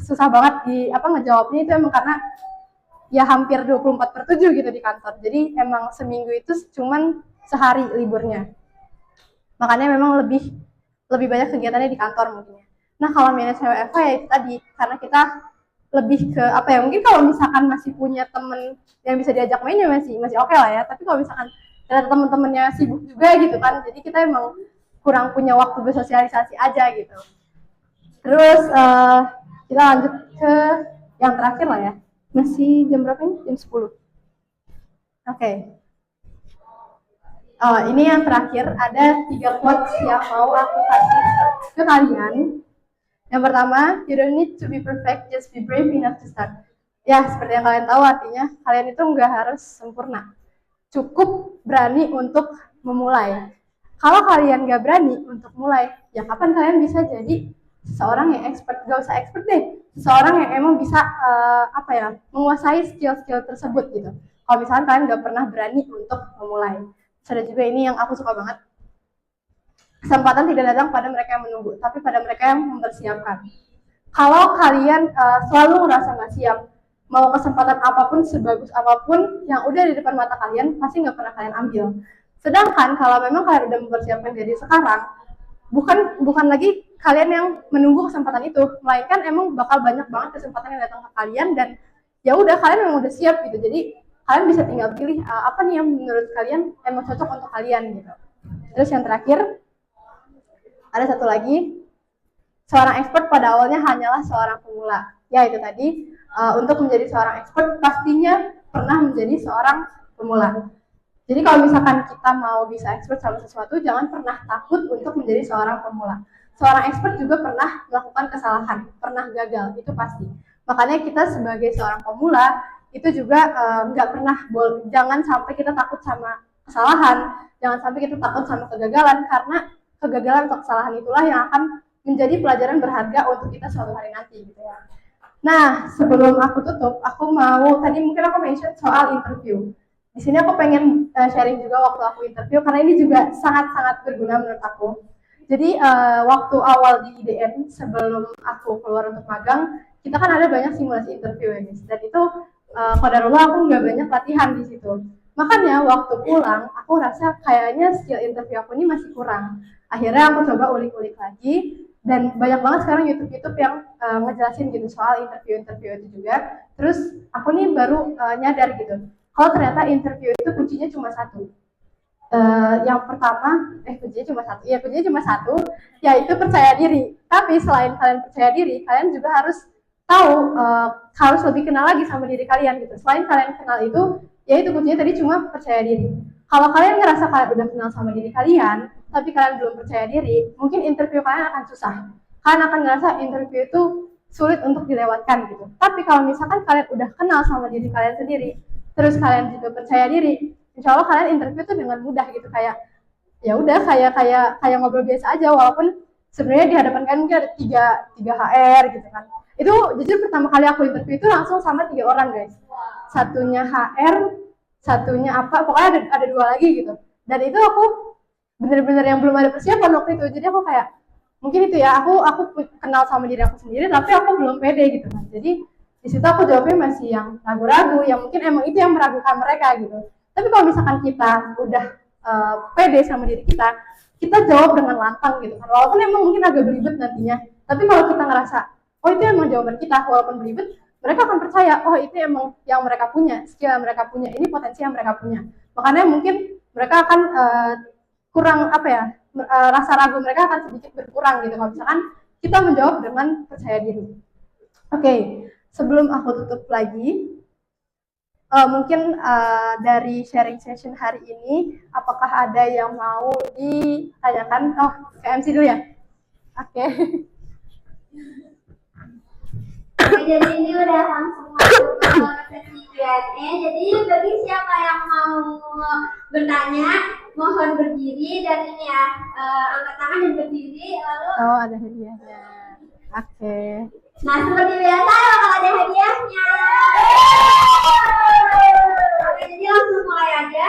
susah banget ngejawabnya, itu emang karena ya hampir 24/7 gitu di kantor. Jadi emang seminggu itu cuman sehari liburnya. Makanya memang lebih banyak kegiatannya di kantor mungkin. Nah kalau minusnya WFH ya itu tadi, karena kita lebih ke apa ya, mungkin kalau misalkan masih punya temen yang bisa diajak mainnya masih oke lah ya. Tapi kalau misalkan ada temen-temennya sibuk juga gitu kan, jadi kita emang kurang punya waktu bersosialisasi aja gitu. Terus kita lanjut ke yang terakhir lah ya. Masih jam berapa ini? Jam 10. Oke. Ini yang terakhir, ada 3 quotes yang mau aku kasih ke kalian. Yang pertama, you don't need to be perfect, just be brave enough to start. Ya, seperti yang kalian tahu artinya, kalian itu nggak harus sempurna. Cukup berani untuk memulai. Kalau kalian nggak berani untuk mulai, ya kapan kalian bisa jadi seseorang yang expert? Gak usah expert deh, seseorang yang emang bisa menguasai skill-skill tersebut gitu. Kalau misalnya kalian nggak pernah berani untuk memulai. ada juga ini yang aku suka banget. Kesempatan tidak datang pada mereka yang menunggu, tapi pada mereka yang mempersiapkan. Kalau kalian selalu merasa nggak siap, mau kesempatan apapun sebagus apapun yang udah di depan mata kalian, pasti nggak pernah kalian ambil. Sedangkan kalau memang kalian udah mempersiapkan dari sekarang, bukan lagi kalian yang menunggu kesempatan itu, melainkan emang bakal banyak banget kesempatan yang datang ke kalian dan ya udah kalian memang udah siap gitu. Jadi kalian bisa tinggal pilih apa nih yang menurut kalian emang cocok untuk kalian gitu. Terus yang terakhir, ada satu lagi, seorang expert pada awalnya hanyalah seorang pemula. Ya itu tadi, untuk menjadi seorang expert pastinya pernah menjadi seorang pemula. Jadi kalau misalkan kita mau bisa expert sama sesuatu, jangan pernah takut untuk menjadi seorang pemula. Seorang expert juga pernah melakukan kesalahan, pernah gagal, itu pasti. Makanya kita sebagai seorang pemula, itu juga jangan sampai kita takut sama kesalahan, jangan sampai kita takut sama kegagalan, karena kegagalan atau kesalahan itulah yang akan menjadi pelajaran berharga untuk kita suatu hari nanti gitu ya. Nah, sebelum aku tutup, aku mau tadi mungkin aku mention soal interview. Di sini aku pengen sharing juga waktu aku interview karena ini juga sangat-sangat berguna menurut aku. Jadi waktu awal di IDN sebelum aku keluar untuk magang, kita kan ada banyak simulasi interview ya guys. Dan itu qadarullah aku nggak banyak latihan di situ. Makanya waktu pulang, aku rasa kayaknya skill interview aku ini masih kurang. Akhirnya aku coba ulik-ulik lagi, dan banyak banget sekarang YouTube yang ngejelasin gitu soal interview itu juga. Terus aku nih baru nyadar gitu, kalau ternyata interview itu kuncinya cuma satu. Yang pertama, kuncinya cuma satu, yaitu percaya diri. Tapi selain kalian percaya diri, kalian juga harus tahu, harus lebih kenal lagi sama diri kalian gitu. Selain kalian kenal itu, yaitu kuncinya tadi cuma percaya diri. Kalau kalian ngerasa kalian udah kenal sama diri kalian, tapi kalian belum percaya diri, mungkin interview kalian akan susah. Kalian akan ngerasa interview itu sulit untuk dilewatkan gitu. Tapi kalau misalkan kalian udah kenal sama diri kalian sendiri, terus kalian juga percaya diri, insya Allah kalian interview itu dengan mudah gitu, kayak ya udah kayak ngobrol biasa aja, walaupun sebenarnya di hadapan kalian mungkin ada tiga HR gitu kan. Itu jujur pertama kali aku interview itu langsung sama 3 orang guys. Satunya HR, satunya apa, pokoknya ada 2 lagi gitu. Dan itu aku bener-bener yang belum ada persiapan waktu itu. Jadi aku kayak mungkin itu ya, aku kenal sama diri aku sendiri tapi aku belum pede gitu kan. Jadi di situ aku jawabnya masih yang ragu-ragu, yang mungkin emang itu yang meragukan mereka gitu. Tapi kalau misalkan kita udah pede sama diri kita jawab dengan lantang gitu kan. Walaupun emang mungkin agak belibet nantinya, tapi kalau kita ngerasa oh itu emang jawaban kita, walaupun belibet, mereka akan percaya, oh itu emang yang mereka punya, skill yang mereka punya, ini potensi yang mereka punya. Makanya mungkin mereka akan kurang rasa ragu mereka akan sedikit berkurang gitu kalau misalkan kita menjawab dengan percaya diri. Oke, sebelum aku tutup lagi, mungkin dari sharing session hari ini, apakah ada yang mau ditanyakan? Oh, ke MC dulu ya? Oke. Jadi ini udah langsung masuk ke sesi Q&A. Jadi bagi siapa yang mau bertanya, mohon berdiri dan ini ya, angkat tangan dan berdiri lalu. Oh, ada hadiahnya. Oke. Nah, seperti biasa bakal ada hadiahnya. Oke, jadi langsung mulai aja.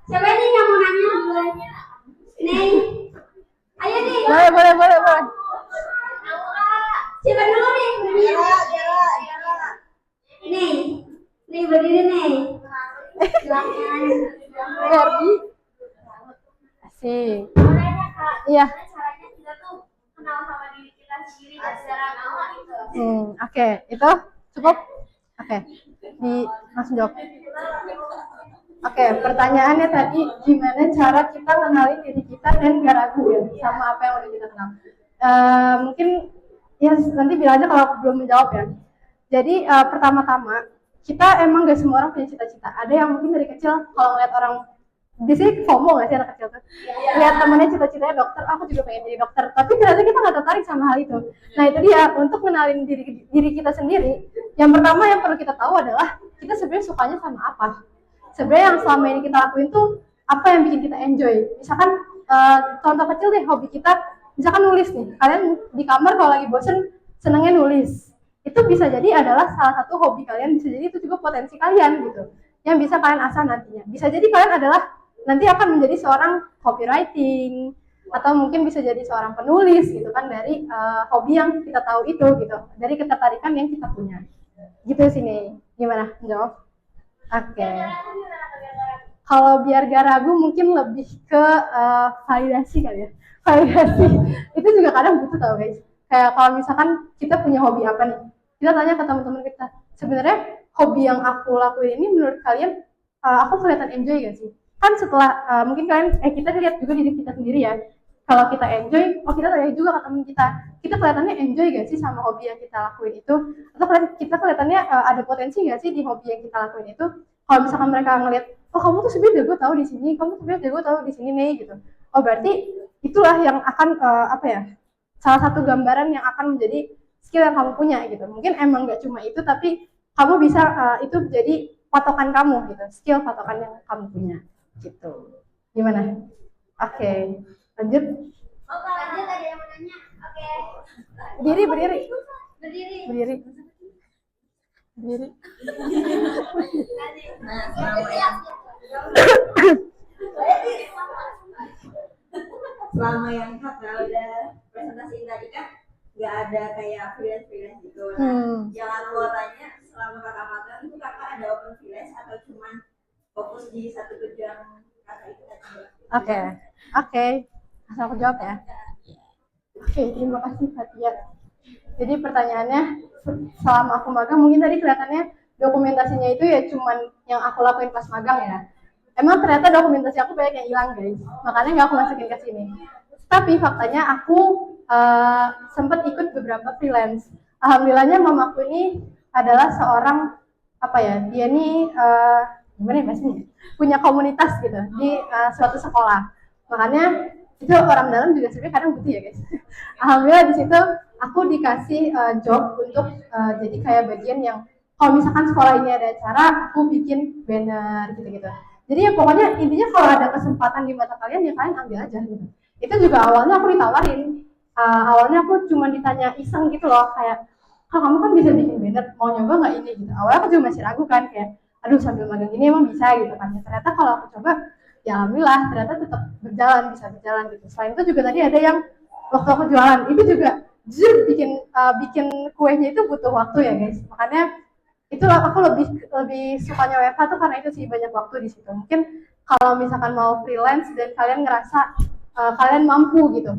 Siapa nih yang mau nanya duluan? Nih. Ayo nih. Boleh. Siapa dulu nih? Nih berdiri nih. Silakan. Ferdi. Asik. Iya. Caranya kita tuh kenal sama diri kita sendiri dan secara awal gitu. Oke, itu cukup. Oke, langsung jawab. Oke, pertanyaannya tadi gimana cara kita kenalin diri kita dan gak ragu ya sama apa yang udah kita kenal. Mungkin ya nanti bilang aja kalau aku belum menjawab ya. Jadi pertama-tama kita emang gak semua orang punya cita-cita. Ada yang mungkin dari kecil kalau ngeliat orang di sini FOMO gak sih anak kecil tuh? Lihat temennya cita-citanya dokter, aku juga pengen jadi dokter. Tapi ternyata kita nggak tertarik sama hal itu. Nah itu dia, untuk kenalin diri kita sendiri. Yang pertama yang perlu kita tahu adalah kita sebenarnya sukanya sama apa. Sebenarnya yang selama ini kita lakuin tuh apa yang bikin kita enjoy. Misalkan contoh kecil deh, hobi kita, misalkan nulis nih. Kalian di kamar kalau lagi bosen senengnya nulis. Itu bisa jadi adalah salah satu hobi kalian, bisa jadi itu juga potensi kalian gitu. Yang bisa kalian asah nantinya. Bisa jadi kalian adalah nanti akan menjadi seorang copywriting atau mungkin bisa jadi seorang penulis gitu kan dari hobi yang kita tahu itu gitu, dari ketertarikan yang kita punya. Gitu sini. Gimana? Jawab? Oke. Kalau biar gak ragu mungkin lebih ke validasi kali ya. Validasi itu juga kadang butuh tau guys. Kayak kalau misalkan kita punya hobi apa nih, kita tanya ke teman-teman kita, sebenarnya hobi yang aku lakuin ini menurut kalian aku kelihatan enjoy gak sih? Kan setelah mungkin kalian kita lihat juga diri kita sendiri ya. Kalau kita enjoy, kita tanya juga ke teman kita kelihatannya enjoy gak sih sama hobi yang kita lakuin itu? Atau kita kelihatannya ada potensi gak sih di hobi yang kita lakuin itu? Kalau misalkan mereka ngelihat, oh kamu tuh sebenarnya jago tahu di sini, kamu tuh sebenarnya jago tahu di sini nih gitu. Oh berarti itulah yang akan salah satu gambaran yang akan menjadi skill yang kamu punya gitu. Mungkin emang gak cuma itu, tapi kamu bisa itu jadi patokan kamu gitu, skill patokan yang kamu punya gitu. Gimana? Oke. Lanjut. Lanjut, ada yang mau nanya. Oke. Berdiri. Nah, selama yang kakak udah presentasiin tadi kan nggak ada kayak freelance gitu. Yang aku mau tanya, selama kakak magang itu kakak ada open freelance atau cuman fokus di satu tujuan kakak itu tadi? Oke. Asal aku jawab ya. Oke, terima kasih Fatia. Jadi pertanyaannya, selama aku magang mungkin tadi kelihatannya dokumentasinya itu ya cuman yang aku lakuin pas magang ya. Emang ternyata dokumentasi aku banyak yang hilang guys, makanya nggak aku masukin ke sini. Tapi faktanya aku sempat ikut beberapa freelance. Alhamdulillahnya mamaku ini adalah seorang dia nih gimana ya bahasanya, punya komunitas gitu di suatu sekolah. Makanya itu orang dalam juga sebenarnya kadang butuh ya guys. Alhamdulillah di situ aku dikasih job untuk jadi kayak bagian yang kalau misalkan sekolah ini ada acara, aku bikin banner gitu-gitu. Jadi ya pokoknya intinya kalau ada kesempatan di mata kalian ya kalian ambil aja gitu. Itu juga awalnya aku ditawarin. Awalnya aku cuma ditanya iseng gitu loh, kayak kamu kan bisa bikin banner, mau nyoba nggak ini gitu. Awalnya aku juga masih ragu kan, kayak aduh sambil magang ini emang bisa gitu kan. Ternyata kalau aku coba ya alhamdulillah ternyata tetap bisa berjalan gitu. Selain itu juga tadi ada yang waktu aku jualan itu juga jujur bikin kuenya itu butuh waktu ya guys. Makanya itu aku lebih sukanya WFH tuh karena itu sih, banyak waktu di situ. Mungkin kalau misalkan mau freelance dan kalian ngerasa kalian mampu gitu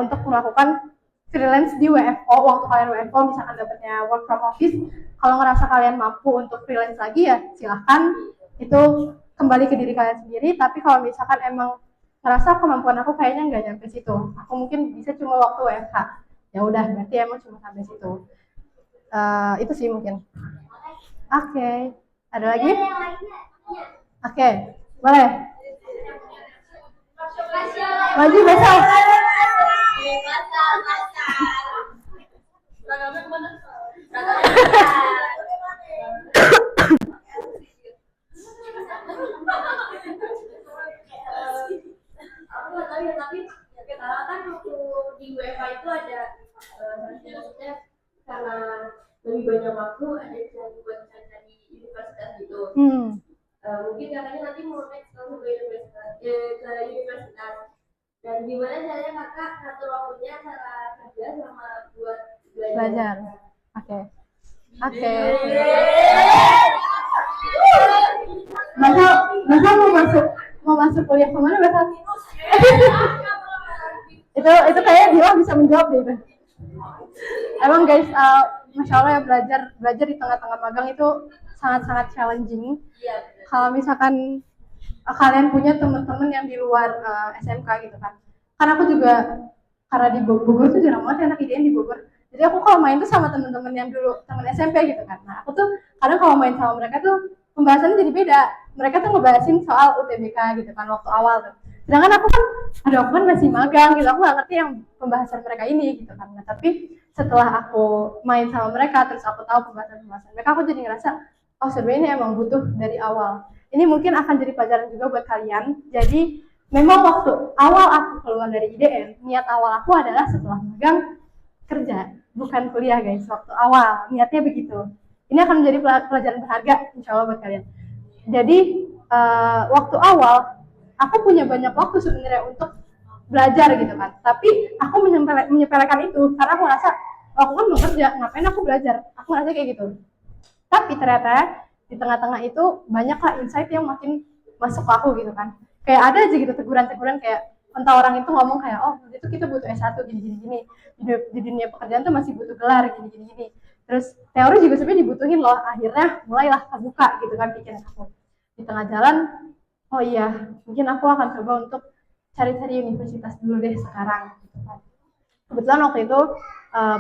untuk melakukan freelance di WFO, waktu kalian WFO misalkan dapatnya work from office, kalau ngerasa kalian mampu untuk freelance lagi ya silahkan, itu kembali ke diri kalian sendiri. Tapi kalau misalkan emang ngerasa kemampuan aku kayaknya nggak nyampe situ, aku mungkin bisa cuma waktu WFH, ya udah berarti emang cuma sampai situ. Itu sih mungkin. Oke. Ada lagi? Oke, boleh. Maju besok. Tapi karena kan waktu di WFA itu ada maksudnya karena lebih banyak waktu ada yang buat cari universitas gitu. Mungkin katanya nanti mau next ke universitas. Dan gimana caranya kakak ngatur waktunya antara kerja sama buat belajar? Oke. Masa mau masuk kuliah kemana Masa? itu kayak dia bisa menjawab deh itu. Emang guys, masya Allah ya, belajar di tengah-tengah magang itu sangat challenging. Kalau misalkan kalian punya teman-teman yang di luar SMK gitu kan. Karena aku juga karena di Bogor tuh jarang banget anak IDN di Bogor. Jadi aku kalau main tuh sama teman-teman yang dulu teman SMP gitu kan. Nah aku tuh kadang kalau main sama mereka tuh pembahasannya jadi beda. Mereka tuh ngebahasin soal UTBK gitu kan waktu awal tuh. Sedangkan aku kan masih magang gitu, aku gak ngerti yang pembahasan mereka ini gitu kan. Nah, tapi setelah aku main sama mereka, terus aku tahu pembahasan mereka, aku jadi ngerasa, oh sebenarnya ini emang butuh dari awal. Ini mungkin akan jadi pelajaran juga buat kalian. Jadi memang waktu awal aku keluar dari IDN, niat awal aku adalah setelah magang kerja, bukan kuliah guys. Waktu awal niatnya begitu. Ini akan menjadi pelajaran berharga insya Allah buat kalian. Jadi waktu awal aku punya banyak waktu sebenarnya untuk belajar gitu kan, tapi aku menyepelekan itu karena aku ngerasa oh, aku kan mau kerja, ngapain aku belajar, aku ngerasa kayak gitu. Tapi ternyata di tengah-tengah itu banyak lah insight yang makin masuk ke aku gitu kan, kayak ada aja gitu teguran-teguran, kayak entah orang itu ngomong kayak oh itu kita butuh S1 gini-gini, di dunia pekerjaan tuh masih butuh gelar gini-gini. Terus teori juga sebenarnya dibutuhin loh. Akhirnya mulailah kebuka gitu kan pikiran aku. Di tengah jalan, oh iya, mungkin aku akan coba untuk cari-cari universitas dulu deh sekarang. Gitu kan. Kebetulan waktu itu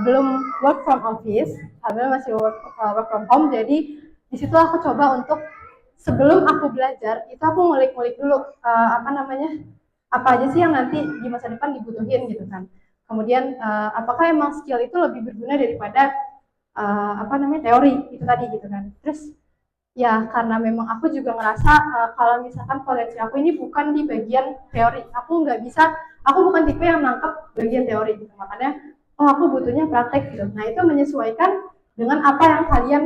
belum work from office, masih work from home. Jadi di situ aku coba untuk sebelum aku belajar itu aku ngulik-ngulik dulu apa aja sih yang nanti di masa depan dibutuhin gitu kan. Kemudian apakah emang skill itu lebih berguna daripada teori itu tadi gitu kan. Terus ya karena memang aku juga ngerasa kalau misalkan potensi aku ini bukan di bagian teori, aku bukan tipe yang nangkep bagian teori gitu, makanya oh aku butuhnya praktek gitu. Nah itu menyesuaikan dengan apa yang kalian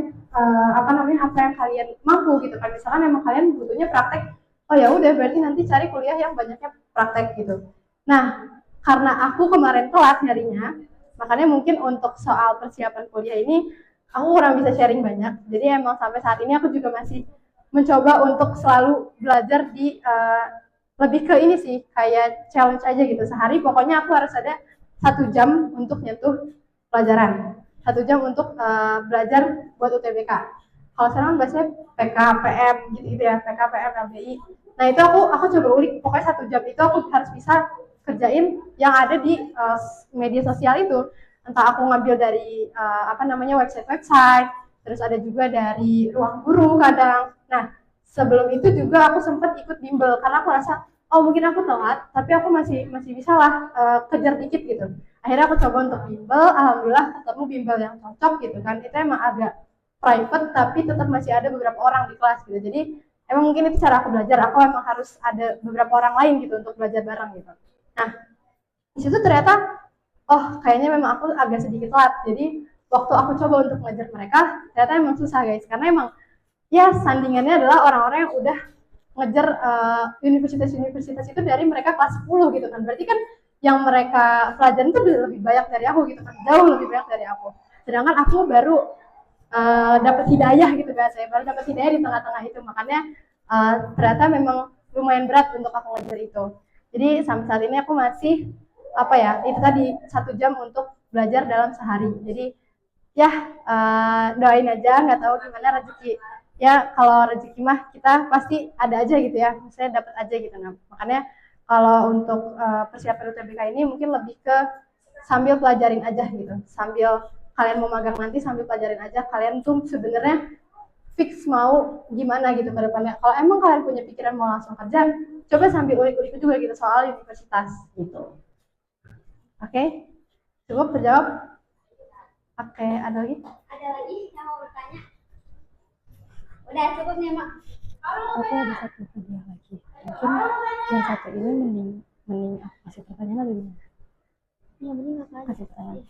apa yang kalian mampu gitu kan. Misalkan memang kalian butuhnya praktek, oh ya udah berarti nanti cari kuliah yang banyaknya praktek gitu. Nah karena aku kemarin telat nyarinya, makanya mungkin untuk soal persiapan kuliah ini aku kurang bisa sharing banyak. Jadi emang sampai saat ini aku juga masih mencoba untuk selalu belajar di lebih ke ini sih, kayak challenge aja gitu. Sehari pokoknya aku harus ada 1 jam untuk nyentuh pelajaran, 1 jam untuk belajar buat UTBK. Kalau sekarang bahasanya PK, PM gitu ya, PK, PM, LBI. Nah itu aku coba ulik, pokoknya 1 jam itu aku harus bisa kerjain yang ada di media sosial itu. Entah aku ngambil dari website, terus ada juga dari ruang guru kadang. Nah sebelum itu juga aku sempat ikut bimbel karena aku rasa oh mungkin aku telat, tapi aku masih bisa lah kejar dikit gitu. Akhirnya aku coba untuk bimbel, alhamdulillah ketemu bimbel yang cocok gitu kan. Itu emang agak private tapi tetap masih ada beberapa orang di kelas gitu. Jadi emang mungkin itu cara aku belajar, aku emang harus ada beberapa orang lain gitu untuk belajar bareng gitu. Nah di situ ternyata oh kayaknya memang aku agak sedikit telat. Jadi waktu aku coba untuk ngajar mereka ternyata emang susah guys, karena emang ya sandingannya adalah orang-orang yang udah ngejar universitas-universitas itu dari mereka kelas 10 gitu kan. Berarti kan yang mereka pelajarin itu lebih banyak dari aku gitu kan, jauh lebih banyak dari aku. Sedangkan aku baru dapat hidayah gitu bahasanya, baru dapat hidayah di tengah-tengah itu. Makanya ternyata memang lumayan berat untuk aku ngajar itu. Jadi sampai saat ini aku masih itu tadi 1 jam untuk belajar dalam sehari. Jadi ya doain aja, nggak tahu gimana rezeki. Ya kalau rezeki mah kita pasti ada aja gitu ya, misalnya dapat aja gitu. Nah makanya kalau untuk persiapan UTBK ini mungkin lebih ke sambil pelajarin aja gitu, sambil kalian mau magang nanti sambil pelajarin aja, kalian tuh sebenarnya fix mau gimana gitu ke depannya. Kalau emang kalian punya pikiran mau langsung kerja, coba sambil ulik-ulik juga gitu soal universitas gitu. Oke, cukup terjawab? Oke, ada lagi? Ada lagi yang mau bertanya? Udah cukup nih Mak. Aku ada satu video lagi. Mungkin yang satu ini mending aku kasih pertanyaan atau gimana? Ya mending apa aja. Kasih pertanyaan.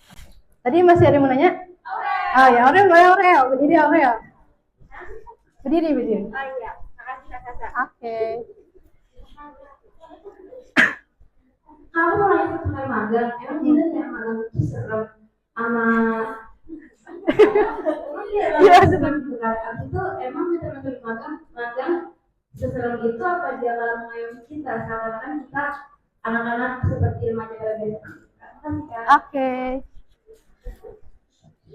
Tadi masih ada yang mau nanya? Oh ya, Aurel, berdiri Aurel. Berdiri. Oh iya, makasih Kak Sasa. Oke. Kamu mau nanya tentang magang, emang bener ya magang itu serem sama Iya, serem. itu emang teman-teman magang seserem itu apa dia malah mengayomi kita, karena kan kita anak-anak seperti remaja pada biasanya. Oke.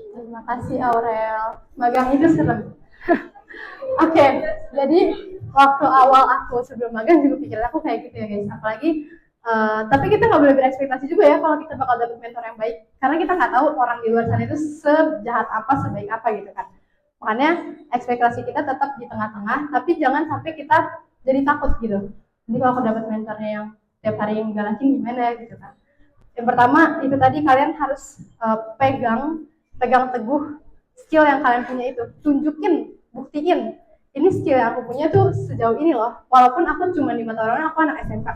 Terima kasih Aurel. Magang itu serem. Oke, jadi waktu awal aku sebelum magang juga pikiran aku kayak gitu ya guys. Apalagi tapi kita nggak boleh berekspektasi juga ya kalau kita bakal dapet mentor yang baik, karena kita nggak tahu orang di luar sana itu sejahat apa, sebaik apa gitu kan. Makanya ekspektasi kita tetap di tengah-tengah, tapi jangan sampai kita jadi takut gitu. Jadi kalau aku dapat mentornya yang tiap hari ngegalakin gimana gitu kan. Yang pertama itu tadi kalian harus pegang teguh skill yang kalian punya itu, tunjukin, buktiin ini skill yang aku punya tuh sejauh ini loh, walaupun aku cuma di mata orang aku anak SMK.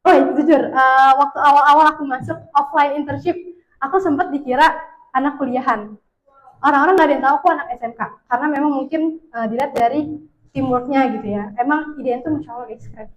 Oh jujur, waktu awal-awal aku masuk offline internship, aku sempat dikira anak kuliahan. Orang-orang nggak ada yang tahu aku anak SMK, karena memang mungkin dilihat dari teamworknya gitu ya. Emang IDN tuh masya Allah guys keren.